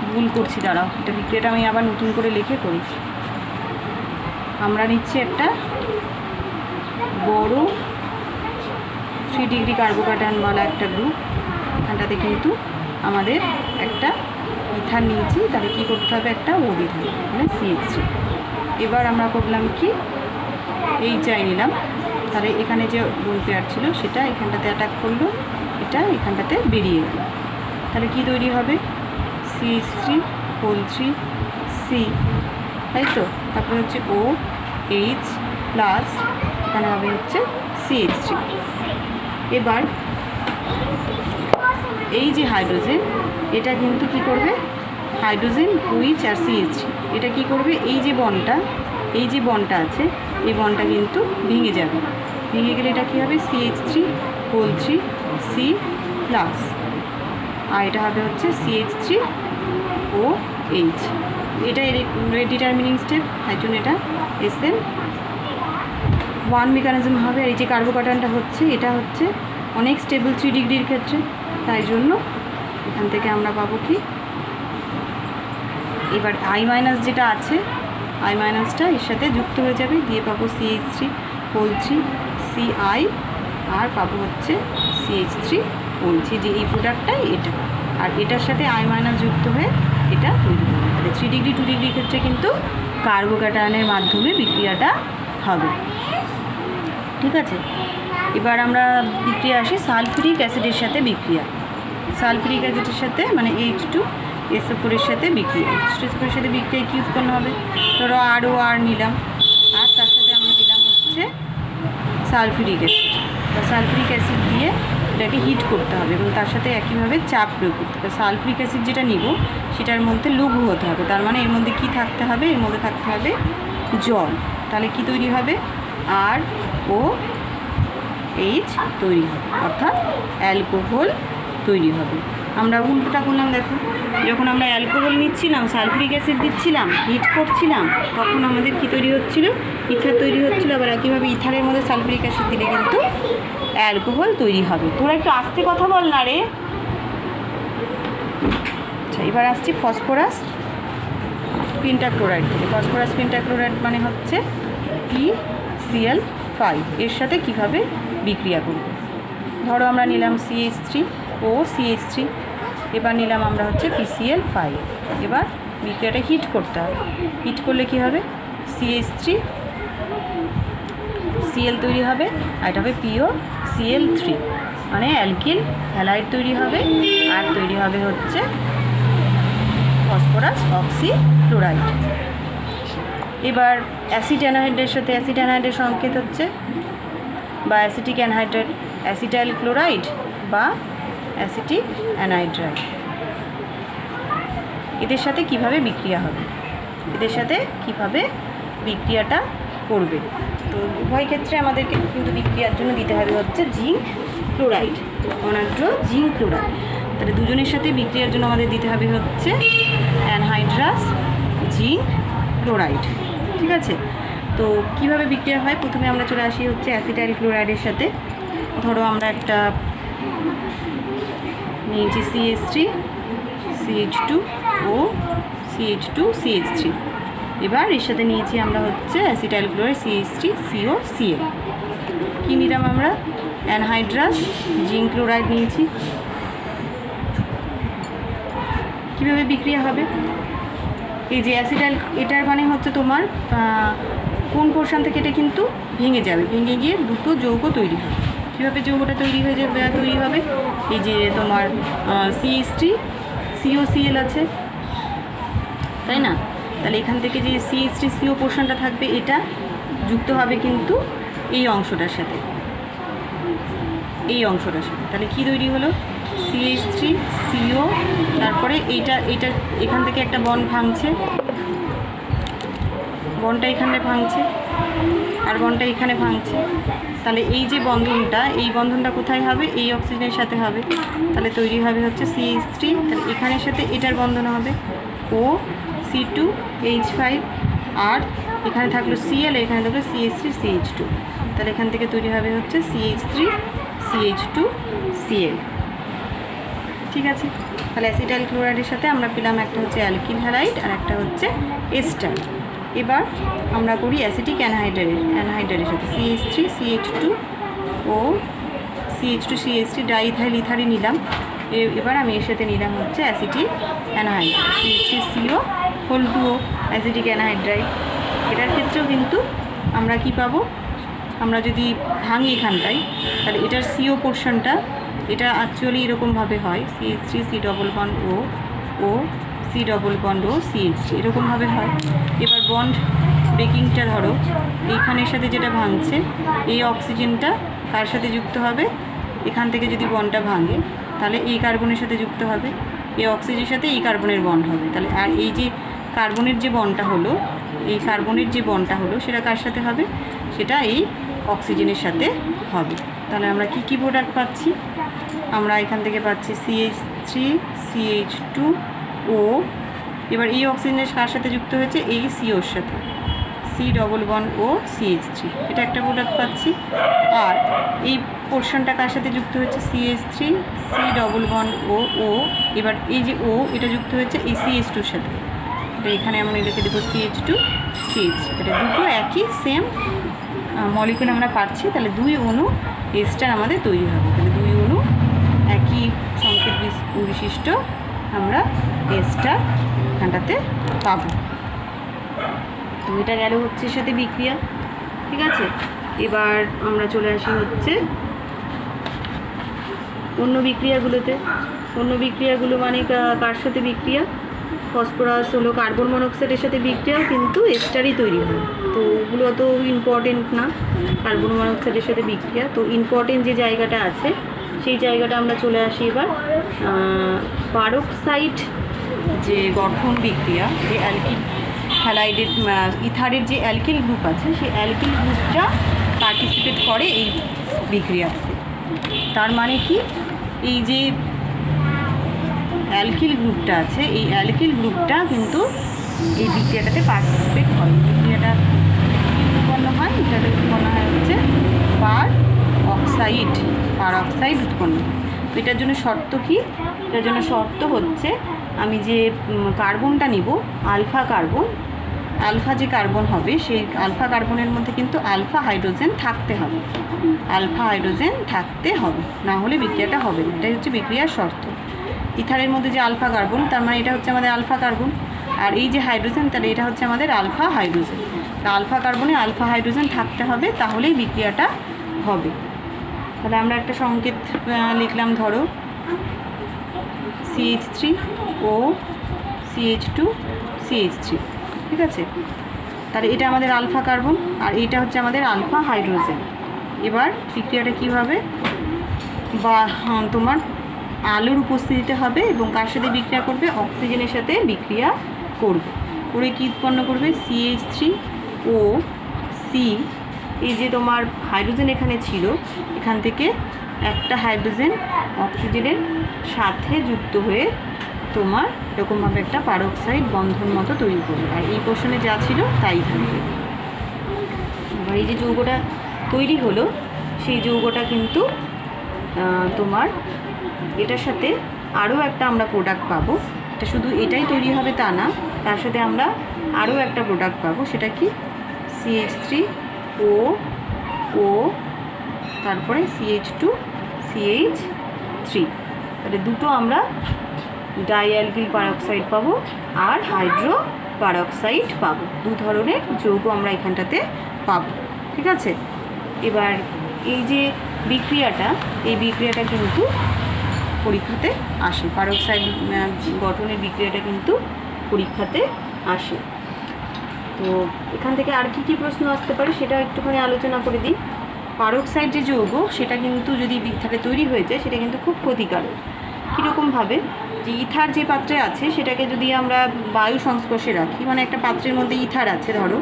ভুল করছি দাঁড়াও, এটা বিক্রিয়াটা আমি আবার নতুন করে লিখে করি, আমরা নিচ্ছি একটা বড় 3 ডিগ্রি কার্বোক্যাটায়নওয়ালা একটা গ্রুপ। এখানটাতে কিন্তু আমাদের একটা ইথার নিয়েছি, তাহলে কী করতে হবে, একটা ও দিতে হবে, মানে CH3। এবার আমরা করলাম কি, এই চাই নিলাম, তাহলে এখানে যে বোন পেয়ার ছিল সেটা এখানটাতে অ্যাটাক করলো, এটা এখানটাতে বেরিয়ে গেল। তাহলে কি তৈরি হবে, CH3 তাই তো। তারপরে হচ্ছে OH প্লাস, এখানে হবে হচ্ছে CH3। এবার এই যে হাইড্রোজেন, এটা কিন্তু কি করবে, হাইড্রোজেন OH আর CH3 এটা কি করবে, এই যে বন্ডটা আছে এই বন্ডটা কিন্তু ভেঙে যাবে। ভেঙে গেলে এটা কী হবে, CH3 প্লাস, আর এটা হবে হচ্ছে CH3OH। এটা ডিটারমিনিং স্টেপ, তাই জন্য এটা SN1 মেকানিজম হবে। আর এই যে কার্বোক্যাটায়নটা হচ্ছে, এটা হচ্ছে অনেক স্টেবল 3 ডিগ্রির ক্ষেত্রে, তাই জন্য এখান থেকে আমরা পাবো কি, এবার I মাইনাস যেটা আছে, I মাইনাসটা এর সাথে যুক্ত হয়ে যাবে, দিয়ে পাবো CH3 CI, আর পাবো হচ্ছে CH3OH, যে এই প্রোডাক্টটাই এটা, আর এটার সাথে I মাইনাস যুক্ত হয়ে এটা তৈরি হবে। তাহলে 3 ডিগ্রি 2 ডিগ্রি ক্ষেত্রে কিন্তু কার্বোক্যাটায়নের মাধ্যমে বিক্রিয়াটা হবে। ঠিক আছে, এবার আমরা বিক্রিয়া আসি সালফিউরিক অ্যাসিডের সাথে বিক্রিয়া। সালফিউরিক অ্যাসিডের সাথে মানে H2SO4 এর সাথে বিক্রিয়া। H2SO4 এর সাথে বিক্রিয়া কী উৎপন্ন হবে, ধরো ROR নিলাম, আর তার সাথে আমরা দিলাম হচ্ছে সালফিউরিক অ্যাসিড। বা সালফিউরিক অ্যাসিড দিয়ে এটাকে হিট করতে হবে এবং তার সাথে একইভাবে চাপ প্রয়োগ করতে হবে। সালফিউরিক অ্যাসিড যেটা নিব সেটার মধ্যে লঘু হতে হবে, তার মানে এর মধ্যে কি থাকতে হবে, এর মধ্যে থাকতে হবে জল। তাহলে কি তৈরি হবে, ROH তৈরি হবে, অর্থাৎ অ্যালকোহল তৈরি হবে। আমরা উল্টোটা করলাম, দেখো যখন আমরা অ্যালকোহল নিচ্ছিলাম, সালফিউরিক অ্যাসিড দিচ্ছিলাম, হিট করছিলাম, তখন আমাদের কী তৈরি হচ্ছিল, ইথার তৈরি হচ্ছিলো। আবার একইভাবে ইথারের মধ্যে সালফিউরিক অ্যাসিড দিলে কিন্তু অ্যালকোহল তৈরি হবে। তোরা একটু আস্তে কথা বল না রে। আচ্ছা, এবার আসছি ফসফরাস পেন্টাক্লোরাইড থেকে। ফসফরাস পেন্টাক্লোরাইড মানে হচ্ছে PCl5, এর সাথে কিভাবে বিক্রিয়া করব। ধরো আমরা নিলাম CH3, এবার নিলাম আমরা হচ্ছে PCl5। এবার বিক্রিয়াটা হিট করতে হবে, হিট করলে কি হবে, CH3Cl তৈরি হবে, আর এটা হবে POCl3, মানে অ্যালকিল হ্যালাইড তৈরি হবে, আর তৈরি হবে হচ্ছে ফসফরাস অক্সিক্লোরাইড। এবার অ্যাসিড অ্যানহাইড্রের সাথে অ্যাসিড অ্যানহাইড্রের সংকেত হচ্ছে বা অ্যাসিটিক অ্যানহাইড্রেট, অ্যাসিটাইল ক্লোরাইড বা অ্যাসিটিক অ্যানহাইড্রাইড। এদের সাথে কিভাবে বিক্রিয়া হবে, এদের সাথে কিভাবে বিক্রিয়াটা করবে। তো উভয় ক্ষেত্রে আমাদেরকে কিন্তু বিক্রিয়ার জন্য দিতে হবে হচ্ছে জিঙ্ক ক্লোরাইড, অনার্দ্র জিঙ্ক ক্লোরাইড। তাহলে দুজনের সাথে বিক্রিয়ার জন্য আমাদের দিতে হবে হচ্ছে অ্যানহাইড্রাস জিঙ্ক ক্লোরাইড। ঠিক আছে, তো কিভাবে বিক্রিয়া হয়, প্রথমে আমরা চলে আসি হচ্ছে অ্যাসিটাইল ক্লোরাইডের সাথে। ধরো আমরা একটা নিয়েছি CH3CH2O CH2CH3। এবার এর সাথে নিয়েছি আমরা হচ্ছে অ্যাসিটাইল ক্লোরাইড CH3COCl। কী নিলাম আমরা, অ্যানহাইড্রাস জিঙ্ক ক্লোরাইড নিয়েছি। কীভাবে বিক্রিয়া হবে, এই যে অ্যাসিটাইল, এটার মানে হচ্ছে তোমার কোন পোর্শন থেকে এটা কিন্তু ভেঙে যাবে, ভেঙে গিয়ে দুটো যৌগ তৈরি হবে। কীভাবে যৌগটা তৈরি হয়ে যাবে, তৈরি হবে, এই যে তোমার CH3COCl আছে, তাই না। তাহলে এখান থেকে যে CH3CO পোর্শনটা থাকবে এটা যুক্ত হবে কিন্তু এই অংশটার সাথে, তাহলে কি তৈরি হলো, CH3CO, তারপরে এইটা এখান থেকে একটা বন্ড ভাঙছে, বন্ডটা এখানে ভাঙছে, আর বন্ডটা এখানে ভাঙছে। তাহলে এই যে বন্ধনটা, এই বন্ধনটা কোথায় হবে, এই অক্সিজেনের সাথে হবে। তাহলে তৈরি হবে হচ্ছে CH3, তাহলে এখানের সাথে এটার বন্ধন হবে OC2H5, আর এখানে থাকলো Cl, এখানে থাকলো CH3CH2। তাহলে এখান থেকে তৈরি হবে হচ্ছে CH3CH2Cl। ঠিক আছে, তাহলে অ্যাসিটাইল ক্লোরাইডের সাথে আমরা পেলাম একটা হচ্ছে অ্যালকিল হ্যালাইড আর একটা হচ্ছে এস্টার। এবার আমরা করি অ্যাসিটিক অ্যানহাইড্রাইডের সাথে CH3CH2 ও CH2CH3 ডাইইথাইল ইথারিন নিলাম। এবার আমি এর সাথে নিলাম হচ্ছে acetic anhydride CH3CO(2O) acetic anhydride. এটার ক্ষেত্রেও কিন্তু আমরা কি পাবো, আমরা যদি ভাঙি এখানটায় তাহলে এটার CO পোর্শনটা এটা অ্যাকচুয়ালি এরকমভাবে হয় CH3C++O ও C++O CH3 এরকমভাবে হয়। এবার বন্ড ব্রেকিংটা ধরো এইখানের সাথে যেটা ভাঙছে এই অক্সিজেনটা কার সাথে যুক্ত হবে, এখান থেকে যদি বন্ডটা ভাঙে তাহলে এই কার্বনের সাথে যুক্ত হবে, এই অক্সিজেনের সাথে এই কার্বনের বন্ড হবে। তাহলে আর এই যে কার্বনের যে বন্ডটা হলো, এই কার্বনের যে বন্ডটা হলো সেটা কার সাথে হবে, সেটা এই অক্সিজেনের সাথে হবে। তাহলে আমরা কি প্রোডাক্ট পাচ্ছি, আমরা এখান থেকে পাচ্ছি CH3CH2O। এবার এই অক্সিজেনের কার সাথে যুক্ত হয়েছে, এই COর সাথে C++O CH3, এটা একটা প্রোডাক্ট পাচ্ছি। আর এই পোর্শনটা কার সাথে যুক্ত হচ্ছে CH3C++O। এবার এই যে O এটা যুক্ত হয়েছে এই CH2-র সাথে, এটা এখানে আমরা লিখে দেবো CH2CH। এটা দুটো একই সেম মলিকুল আমরা পাচ্ছি, তাহলে 2 অণু এস্টার আমাদের তৈরি হবে। তাহলে 2 অণু একই সংকেত বিশিষ্ট আমরা এস্টার এখানটাতে পাবো। তো এটা গেল হচ্ছে সাথে বিক্রিয়া, ঠিক আছে। এবার আমরা চলে আসি হচ্ছে অন্য বিক্রিয়াগুলোতে। অন্য বিক্রিয়াগুলো মানে কার সাথে বিক্রিয়া, ফসফরাস হলো কার্বন মনোক্সাইডের সাথে বিক্রিয়া কিন্তু এস্টারই তৈরি হয়। তো ওগুলো অত ইম্পর্টেন্ট না কার্বন মনোক্সাইডের সাথে বিক্রিয়া। তো ইম্পর্টেন্ট যে জায়গাটা আছে সেই জায়গাটা আমরা চলে আসি এবার পারক্সাইড যে গঠন বিক্রিয়া, যে অ্যালকিল হ্যালাইডের ইথারের যে অ্যালকিল গ্রুপ আছে সেই অ্যালকিল গ্রুপটা পার্টিসিপেট করে এই বিক্রিয়াতে। তার মানে কি, এই যে অ্যালকিল গ্রুপটা আছে এই অ্যালকিল গ্রুপটা কিন্তু এই বিক্রিয়াটাতে পার্টিসিপেট করে। বিক্রিয়াটা উৎপন্ন হয়, এটাতে উৎপন্ন হয় হচ্ছে পারক্সাইড উৎপন্ন। এটার জন্য শর্ত কি, এটার জন্য শর্ত হচ্ছে আমি যে কার্বনটা নিব আলফা কার্বন, আলফা যে কার্বন হবে সেই আলফা কার্বনের মধ্যে কিন্তু আলফা হাইড্রোজেন থাকতে হবে, আলফা হাইড্রোজেন থাকতে হবে, না হলে বিক্রিয়াটা হবে না। এটাই হচ্ছে বিক্রিয়ার শর্ত। ইথারের মধ্যে যে আলফা কার্বন তার মানে এটা হচ্ছে আমাদের আলফা কার্বন, আর এই যে হাইড্রোজেন তাহলে এটা হচ্ছে আমাদের আলফা হাইড্রোজেন। তা আলফা কার্বনে আলফা হাইড্রোজেন থাকতে হবে, তাহলেই বিক্রিয়াটা হবে। তাহলে আমরা একটা সংকেত লিখলাম, ধরো CH3O CH2 CH3, ঠিক আছে। তাহলে এটা আমাদের আলফা কার্বন আর এটা হচ্ছে আমাদের আলফা হাইড্রোজেন। এবার বিক্রিয়াটা কীভাবে, বা তোমার আলোর উপস্থিতিতে হবে এবং কার সাথে বিক্রিয়া করবে, অক্সিজেনের সাথে বিক্রিয়া করবে, করে কী উৎপন্ন করবে CH3O C। এই যে তোমার হাইড্রোজেন এখানে ছিল, এখান থেকে একটা হাইড্রোজেন অক্সিজেনের সাথে যুক্ত হয়ে তোমার এরকমভাবে একটা পারক্সাইড বন্ধন মতো তৈরি করবে, আর এই পোর্শনে যা ছিল তাই থাকবে। এবার এই যে যৌগটা তৈরি হলো সেই যৌগটা কিন্তু তোমার এটার সাথে আরও একটা আমরা প্রোডাক্ট পাবো। এটা শুধু এটাই তৈরি হবে তা না, তার সাথে আমরা আরও একটা প্রোডাক্ট পাবো, সেটা কি CH3O তারপরে CH2CH3। তাহলে দুটো আমরা ডাইঅ্যালকিল পারক্সাইড পাবো আর হাইড্রো পারক্সাইড পাবো, দু ধরনের যৌগ আমরা এখানটাতে পাবো, ঠিক আছে। এবার এই যে বিক্রিয়াটা, এই বিক্রিয়াটা কিন্তু পরীক্ষাতে আসে, পারক্সাইড গঠনের বিক্রিয়াটা কিন্তু পরীক্ষাতে আসে। তো এখান থেকে আর কি প্রশ্ন আসতে পারে সেটা একটুখানি আলোচনা করে দিই। পারক্সাইড যে যৌগ সেটা কিন্তু যদি ইথারে তৈরি হয়ে যায় সেটা কিন্তু খুব ক্ষতিকারক। কীরকমভাবে, যে ইথার যে পাত্রে আছে সেটাকে যদি আমরা বায়ু সংস্পর্শে রাখি, মানে একটা পাত্রের মধ্যে ইথার আছে, ধরো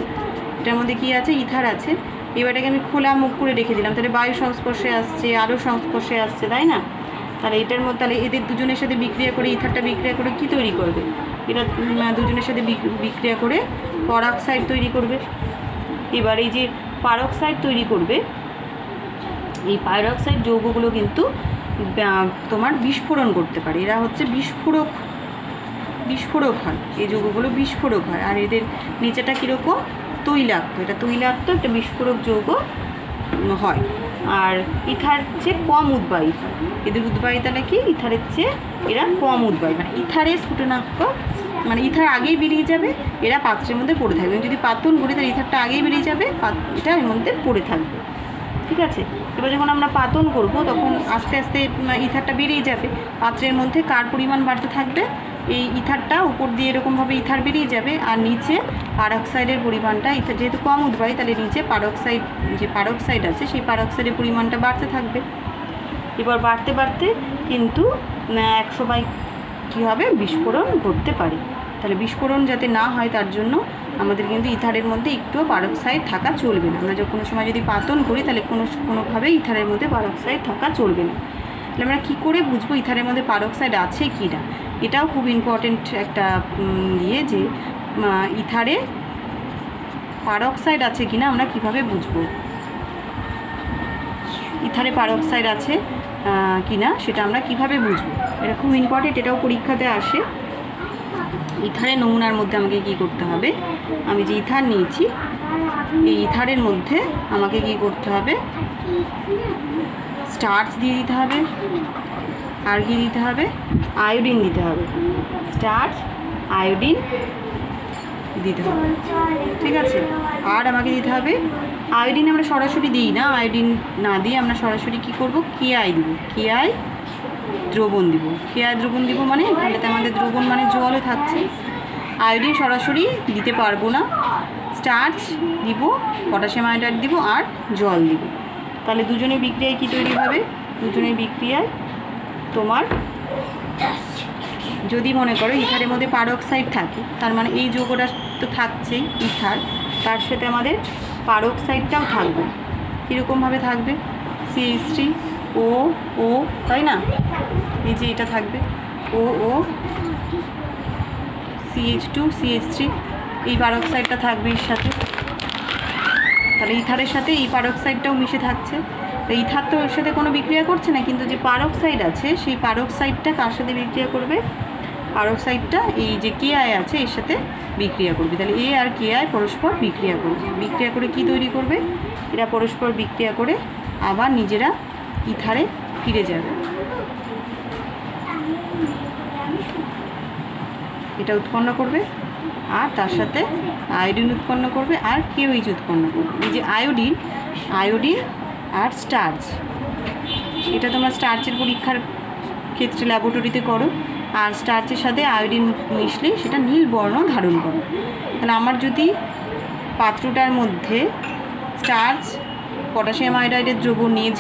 এটার মধ্যে কী আছে, ইথার আছে, এবারটাকে আমি খোলা মুখ করে রেখে দিলাম, তাহলে বায়ু সংস্পর্শে আসছে, আরও সংস্পর্শে আসছে, তাই না। তাহলে এটার মধ্যে, তাহলে এদের দুজনের সাথে বিক্রিয়া করে ইথারটা বিক্রিয়া করে কী তৈরি করবে, এরা দুজনের সাথে বিক্রিয়া করে পারক্সাইড তৈরি করবে। এবার এই যে পারক্সাইড তৈরি করবে, এই পারক্সাইড যৌগগুলো কিন্তু তোমার বিস্ফোরণ করতে পারে, এরা হচ্ছে বিস্ফোরক বিস্ফোরক হয়, এই যৌগগুলো বিস্ফোরক হয়। আর এদের নিচেটা কীরকম, তৈলাক্ত, এটা তৈলাক্ত, একটা বিস্ফোরক যৌগ হয়। আর ইথার চেয়ে কম উদ্বায়ী, এদের উদ্বায়িতাটা কি ইথারের চেয়ে এরা কম উদ্বায়ী, মানে ইথারের স্ফুটনাঙ্ক, মানে ইথার আগেই বেরিয়ে যাবে, এরা পাত্রের মধ্যে পড়ে থাকবে। যদি পাতন করি তাহলে ইথারটা আগেই বেরিয়ে যাবে, এটা এর মধ্যে পড়ে থাকবে, ঠিক আছে। এবার যখন আমরা পাতন করব তখন আস্তে আস্তে ইথারটা বেরিয়ে যাবে, পাত্রের মধ্যে কার পরিমাণ বাড়তে থাকবে, এই ইথারটা উপর দিয়ে এরকমভাবে ইথার বেরিয়ে যাবে, আর নিচে পারক্সাইডের পরিমাণটা, ইথার যেহেতু কম উদ্বায়ী তাহলে নিচে পারক্সাইড, যে পারক্সাইড আছে সেই পারক্সাইডের পরিমাণটা বাড়তে থাকবে। এবার বাড়তে বাড়তে কিন্তু এক সময় কী হবে, বিস্ফোরণ ঘটতে পারে। তাহলে বিস্ফোরণ যাতে না হয় তার জন্য আমাদের কিন্তু ইথারের মধ্যে একটুও পারক্সাইড থাকা চলবে না। আমরা কোনো সময় যদি পাতন করি তাহলে কোনোভাবেই ইথারের মধ্যে পারক্সাইড থাকা চলবে না। তাহলে আমরা কী করে বুঝবো ইথারের মধ্যে পারক্সাইড আছে কি না, এটাও খুব ইম্পর্টেন্ট একটা যে ইথারে পারক্সাইড আছে কি না আমরা কীভাবে বুঝবো, ইথারে পারক্সাইড আছে কি না সেটা আমরা কিভাবে বুঝবো, এটা খুব ইম্পর্টেন্ট, এটাও পরীক্ষাতে আসে। ইথারের নমুনার মধ্যে আমাকে কি করতে হবে, আমি যে ইথার নিয়েছি এই ইথারের মধ্যে আমাকে কি করতে হবে, স্টার্চ দিয়ে দিতে হবে, আর কি দিতে হবে, আয়োডিন দিতে হবে, স্টার্চ আয়োডিন দিতে হবে, ঠিক আছে। আর আমাকে দিতে হবে আয়োডিন, আমরা সরাসরি দিই না, আয়োডিন না দিয়ে আমরা সরাসরি কি করব, কেআই দিব, কেআই দ্রবণ দিব, কেআই দ্রবণ দিব, মানে এখানেতে আমাদের দ্রবণ মানে জলও থাকছে, আয়োডিন সরাসরি দিতে পারবো না, স্টার্চ দিব, পটাশিয়াম আয়োডাইড দিব, আর জল দিব। তাহলে দুজনের বিক্রিয়ায় কি তৈরি হবে, দুজনের বিক্রিয়ায় তোমার যদি মনে করো ইথারের মধ্যে পারক্সাইড থাকে, তার মানে এই যৌগটা তো থাকছেই ইথার, তার সাথে আমাদের পারক্সাইডটাও থাকবে। কীরকমভাবে থাকবে, CH3 ও, তাই না, এই যে এটা থাকবে ও CH2 CH3, এই পারক্সাইডটা থাকবে এর সাথে। তাহলে ইথারের সাথে এই পারক্সাইডটাও মিশে থাকছে। তো ইথার তো এর সাথে কোনো বিক্রিয়া করছে না, কিন্তু যে পারক্সাইড আছে সেই পারক্সাইডটা কার সাথে বিক্রিয়া করবে, পারক্সাইডটা এই যে কেআই আছে এর সাথে বিক্রিয়া করবে। তাহলে এ আর কেআই পরস্পর বিক্রিয়া করবে, বিক্রিয়া করে কি তৈরি করবে, এরা পরস্পর বিক্রিয়া করে আবার নিজেরা ইথারে ফিরে যাবে, এটা উৎপন্ন করবে, আর তার সাথে আয়োডিন উৎপন্ন করবে, আর কেওএইচ উৎপন্ন করবে। এই যে আয়োডিন আর স্টার্চ, এটা তোমরা স্টার্চের পরীক্ষার ক্ষেত্রে ল্যাবরেটরিতে করো, আর স্টার্চের সাথে আয়োডিন মিশলে সেটা নীল বর্ণ ধারণ করে। তাহলে আমার যদি পাত্রটার মধ্যে স্টার্চ পটাশিয়াম আয়োডাইডের দ্রবণ নিয়ে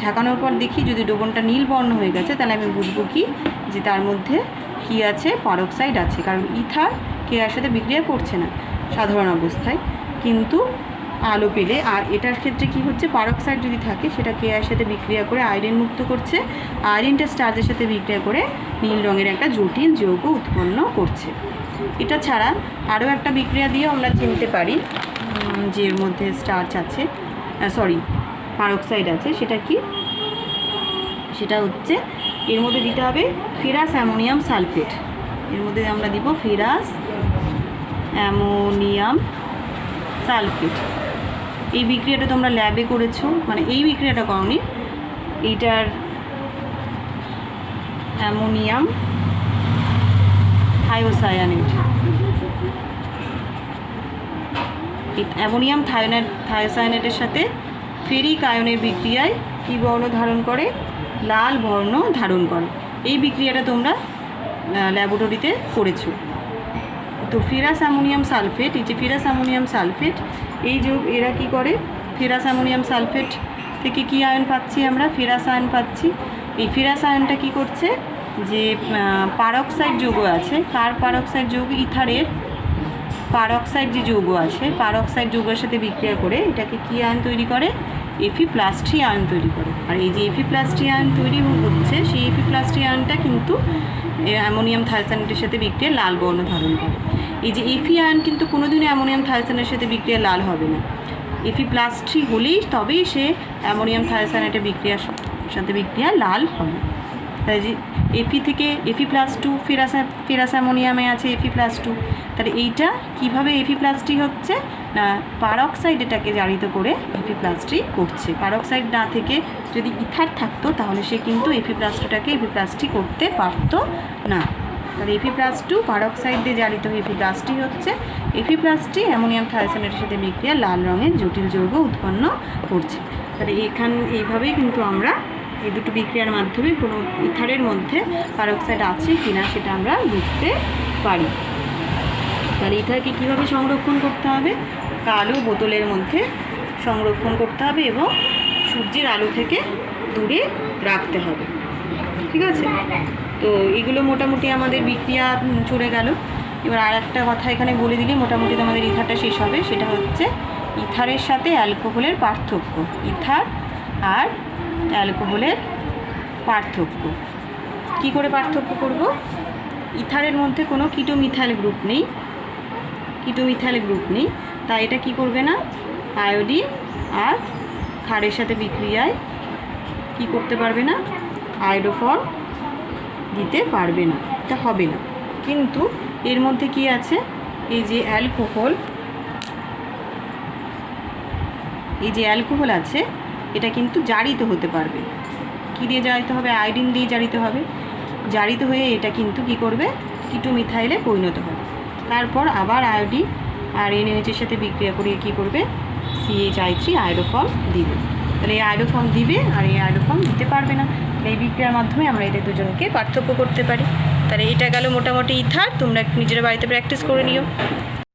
ঝাঁকানোর পর দেখি যদি দ্রবণটা নীল বর্ণ হয়ে গেছে, তাহলে আমি বুঝবো কি যে তার মধ্যে কি আছে, পারক্সাইড আছে। কারণ ইথার কেআর সাথে বিক্রিয়া করছে না সাধারণ অবস্থায়, কিন্তু আলো পেলে, আর এটার ক্ষেত্রে কি হচ্ছে, পারক্সাইড যদি থাকে সেটা কেআর সাথে বিক্রিয়া করে আয়রন মুক্ত করছে, আয়রনটা স্টার্চের সাথে বিক্রিয়া করে নীল রঙের একটা জটিল যৌগ উৎপন্ন করছে। এটা ছাড়া আরও একটা বিক্রিয়া দিয়ে আমরা চিনতে পারি যে এর মধ্যে স্টার্চ আছে, পারক্সাইড আছে, সেটা কি, সেটা হচ্ছে এর মধ্যে দিতে হবে ফেরাস অ্যামোনিয়াম সালফেট, এর মধ্যে আমরা দিব ফেরাস অ্যামোনিয়াম সালফেট। এই বিক্রিয়াটা তোমরা ল্যাবে করেছো, মানে এই বিক্রিয়াটা করনি, এইটার অ্যামোনিয়াম থায়োসায়ানেট, অ্যামোনিয়াম থায়োসায়ানেটের সাথে ফেরিক আয়নের বিক্রিয়ায় কী বর্ণ ধারণ করে, লাল বর্ণ ধারণ করে। এই বিক্রিয়াটা তোমরা ল্যাবরেটরিতে করেছো। তো ফেরাস অ্যামোনিয়াম সালফেট, এই যে ফেরাস অ্যামোনিয়াম সালফেট, এই যে এরা কি করে, ফেরাস অ্যামোনিয়াম সালফেট থেকে কি আয়ন পাচ্ছি আমরা, ফেরাস আয়ন পাচ্ছি। এই ফেরাস আয়নটা কি করছে, যে পারক্সাইড যৌগ আছে, কার পারক্সাইড যৌগ, ইথারের পারক্সাইড যে যৌগ আছে, পারক্সাইড যৌগের সাথে বিক্রিয়া করে এটাকে কি আয়ন তৈরি করে, Fe+3 আয়ন তৈরি করে। আর এই যে Fe+3 আয়ন তৈরি হচ্ছে, সেই Fe+3 আয়নটা কিন্তু অ্যামোনিয়াম থায়োসায়ানেটের সাথে বিক্রিয়া লাল বর্ণ ধারণ করে। এই যে Fe আয়ন কিন্তু কোনোদিনও অ্যামোনিয়াম থায়োসায়ানেটের সাথে বিক্রিয়া লাল হবে না, Fe+3 হলেই তবেই সে অ্যামোনিয়াম থায়োসায়ানেটের সাথে বিক্রিয়া লাল হবে। তাই যে এফি থেকে Fe+2 ফেরাস অ্যামোনিয়ামে আছে Fe+2, তাহলে এইটা কিভাবে Fe+3 হচ্ছে না পারক্সাইড এটাকে জারিত করে Fe+3 করছে। পারক্সাইড না থেকে যদি ইথার থাকতো তাহলে সে কিন্তু Fe+2টাকে Fe+3 করতে পারতো না। তাহলে Fe+2 পারক্সাইড দিয়ে জারিত Fe+3 হচ্ছে। Fe+3 অ্যামোনিয়াম থায়োসাইনেটের সাথে বিক্রিয়া লাল রঙের জটিল যৌগ উৎপন্ন করছে। তাহলে এইভাবেই কিন্তু আমরা এই দুটো বিক্রিয়ার মাধ্যমে কোনো ইথারের মধ্যে পারক্সাইড আছে কিনা সেটা আমরা বুঝতে পারি। তাহলে ইথারকে কীভাবে সংরক্ষণ করতে হবে? কালো বোতলের মধ্যে সংরক্ষণ করতে হবে এবং সূর্যের আলো থেকে দূরে রাখতে হবে। ঠিক আছে, তো এগুলো মোটামুটি আমাদের বিক্রিয়া চলে গেল। এবার আর একটা কথা এখানে বলে দিলে মোটামুটি আমাদের ইথারটা শেষ হবে, সেটা হচ্ছে ইথারের সাথে অ্যালকোহলের পার্থক্য। ইথার আর অ্যালকোহলের পার্থক্য কি করে পার্থক্য করব? ইথারের মধ্যে কোনো কিটোমিথাইল গ্রুপ নেই, তাই এটা কি করবে না, আয়োডিন আর ক্ষারের সাথে বিক্রিয়ায় কি করতে পারবে না, আয়োডোফর্ম দিতে পারবে না, এটা হবে না। কিন্তু এর মধ্যে কি আছে, এই যে অ্যালকোহল আছে এটা কিন্তু জারিত হতে পারবে। কী দিয়ে জারিত হবে? আয়োডিন দিয়ে জারিত হবে। জারিত হয়ে এটা কিন্তু কি করবে, কিটোমিথাইলে পরিণত হবে। তারপর আবার আয়োডিন আর NaOH-এর সাথে বিক্রিয়া করে কি করবে, CH3 আয়োডোফর্ম দিবে। তাহলে এই আয়োডোফর্ম দিবে আর এই আয়োডোফর্ম দিতে পারবে না। এই বিক্রিয়ার মাধ্যমে আমরা এদের দুজনকে পার্থক্য করতে পারি। তাহলে এটা গেল মোটামুটি ইথার। তোমরা নিজেরা বাড়িতে প্র্যাকটিস করে নিও।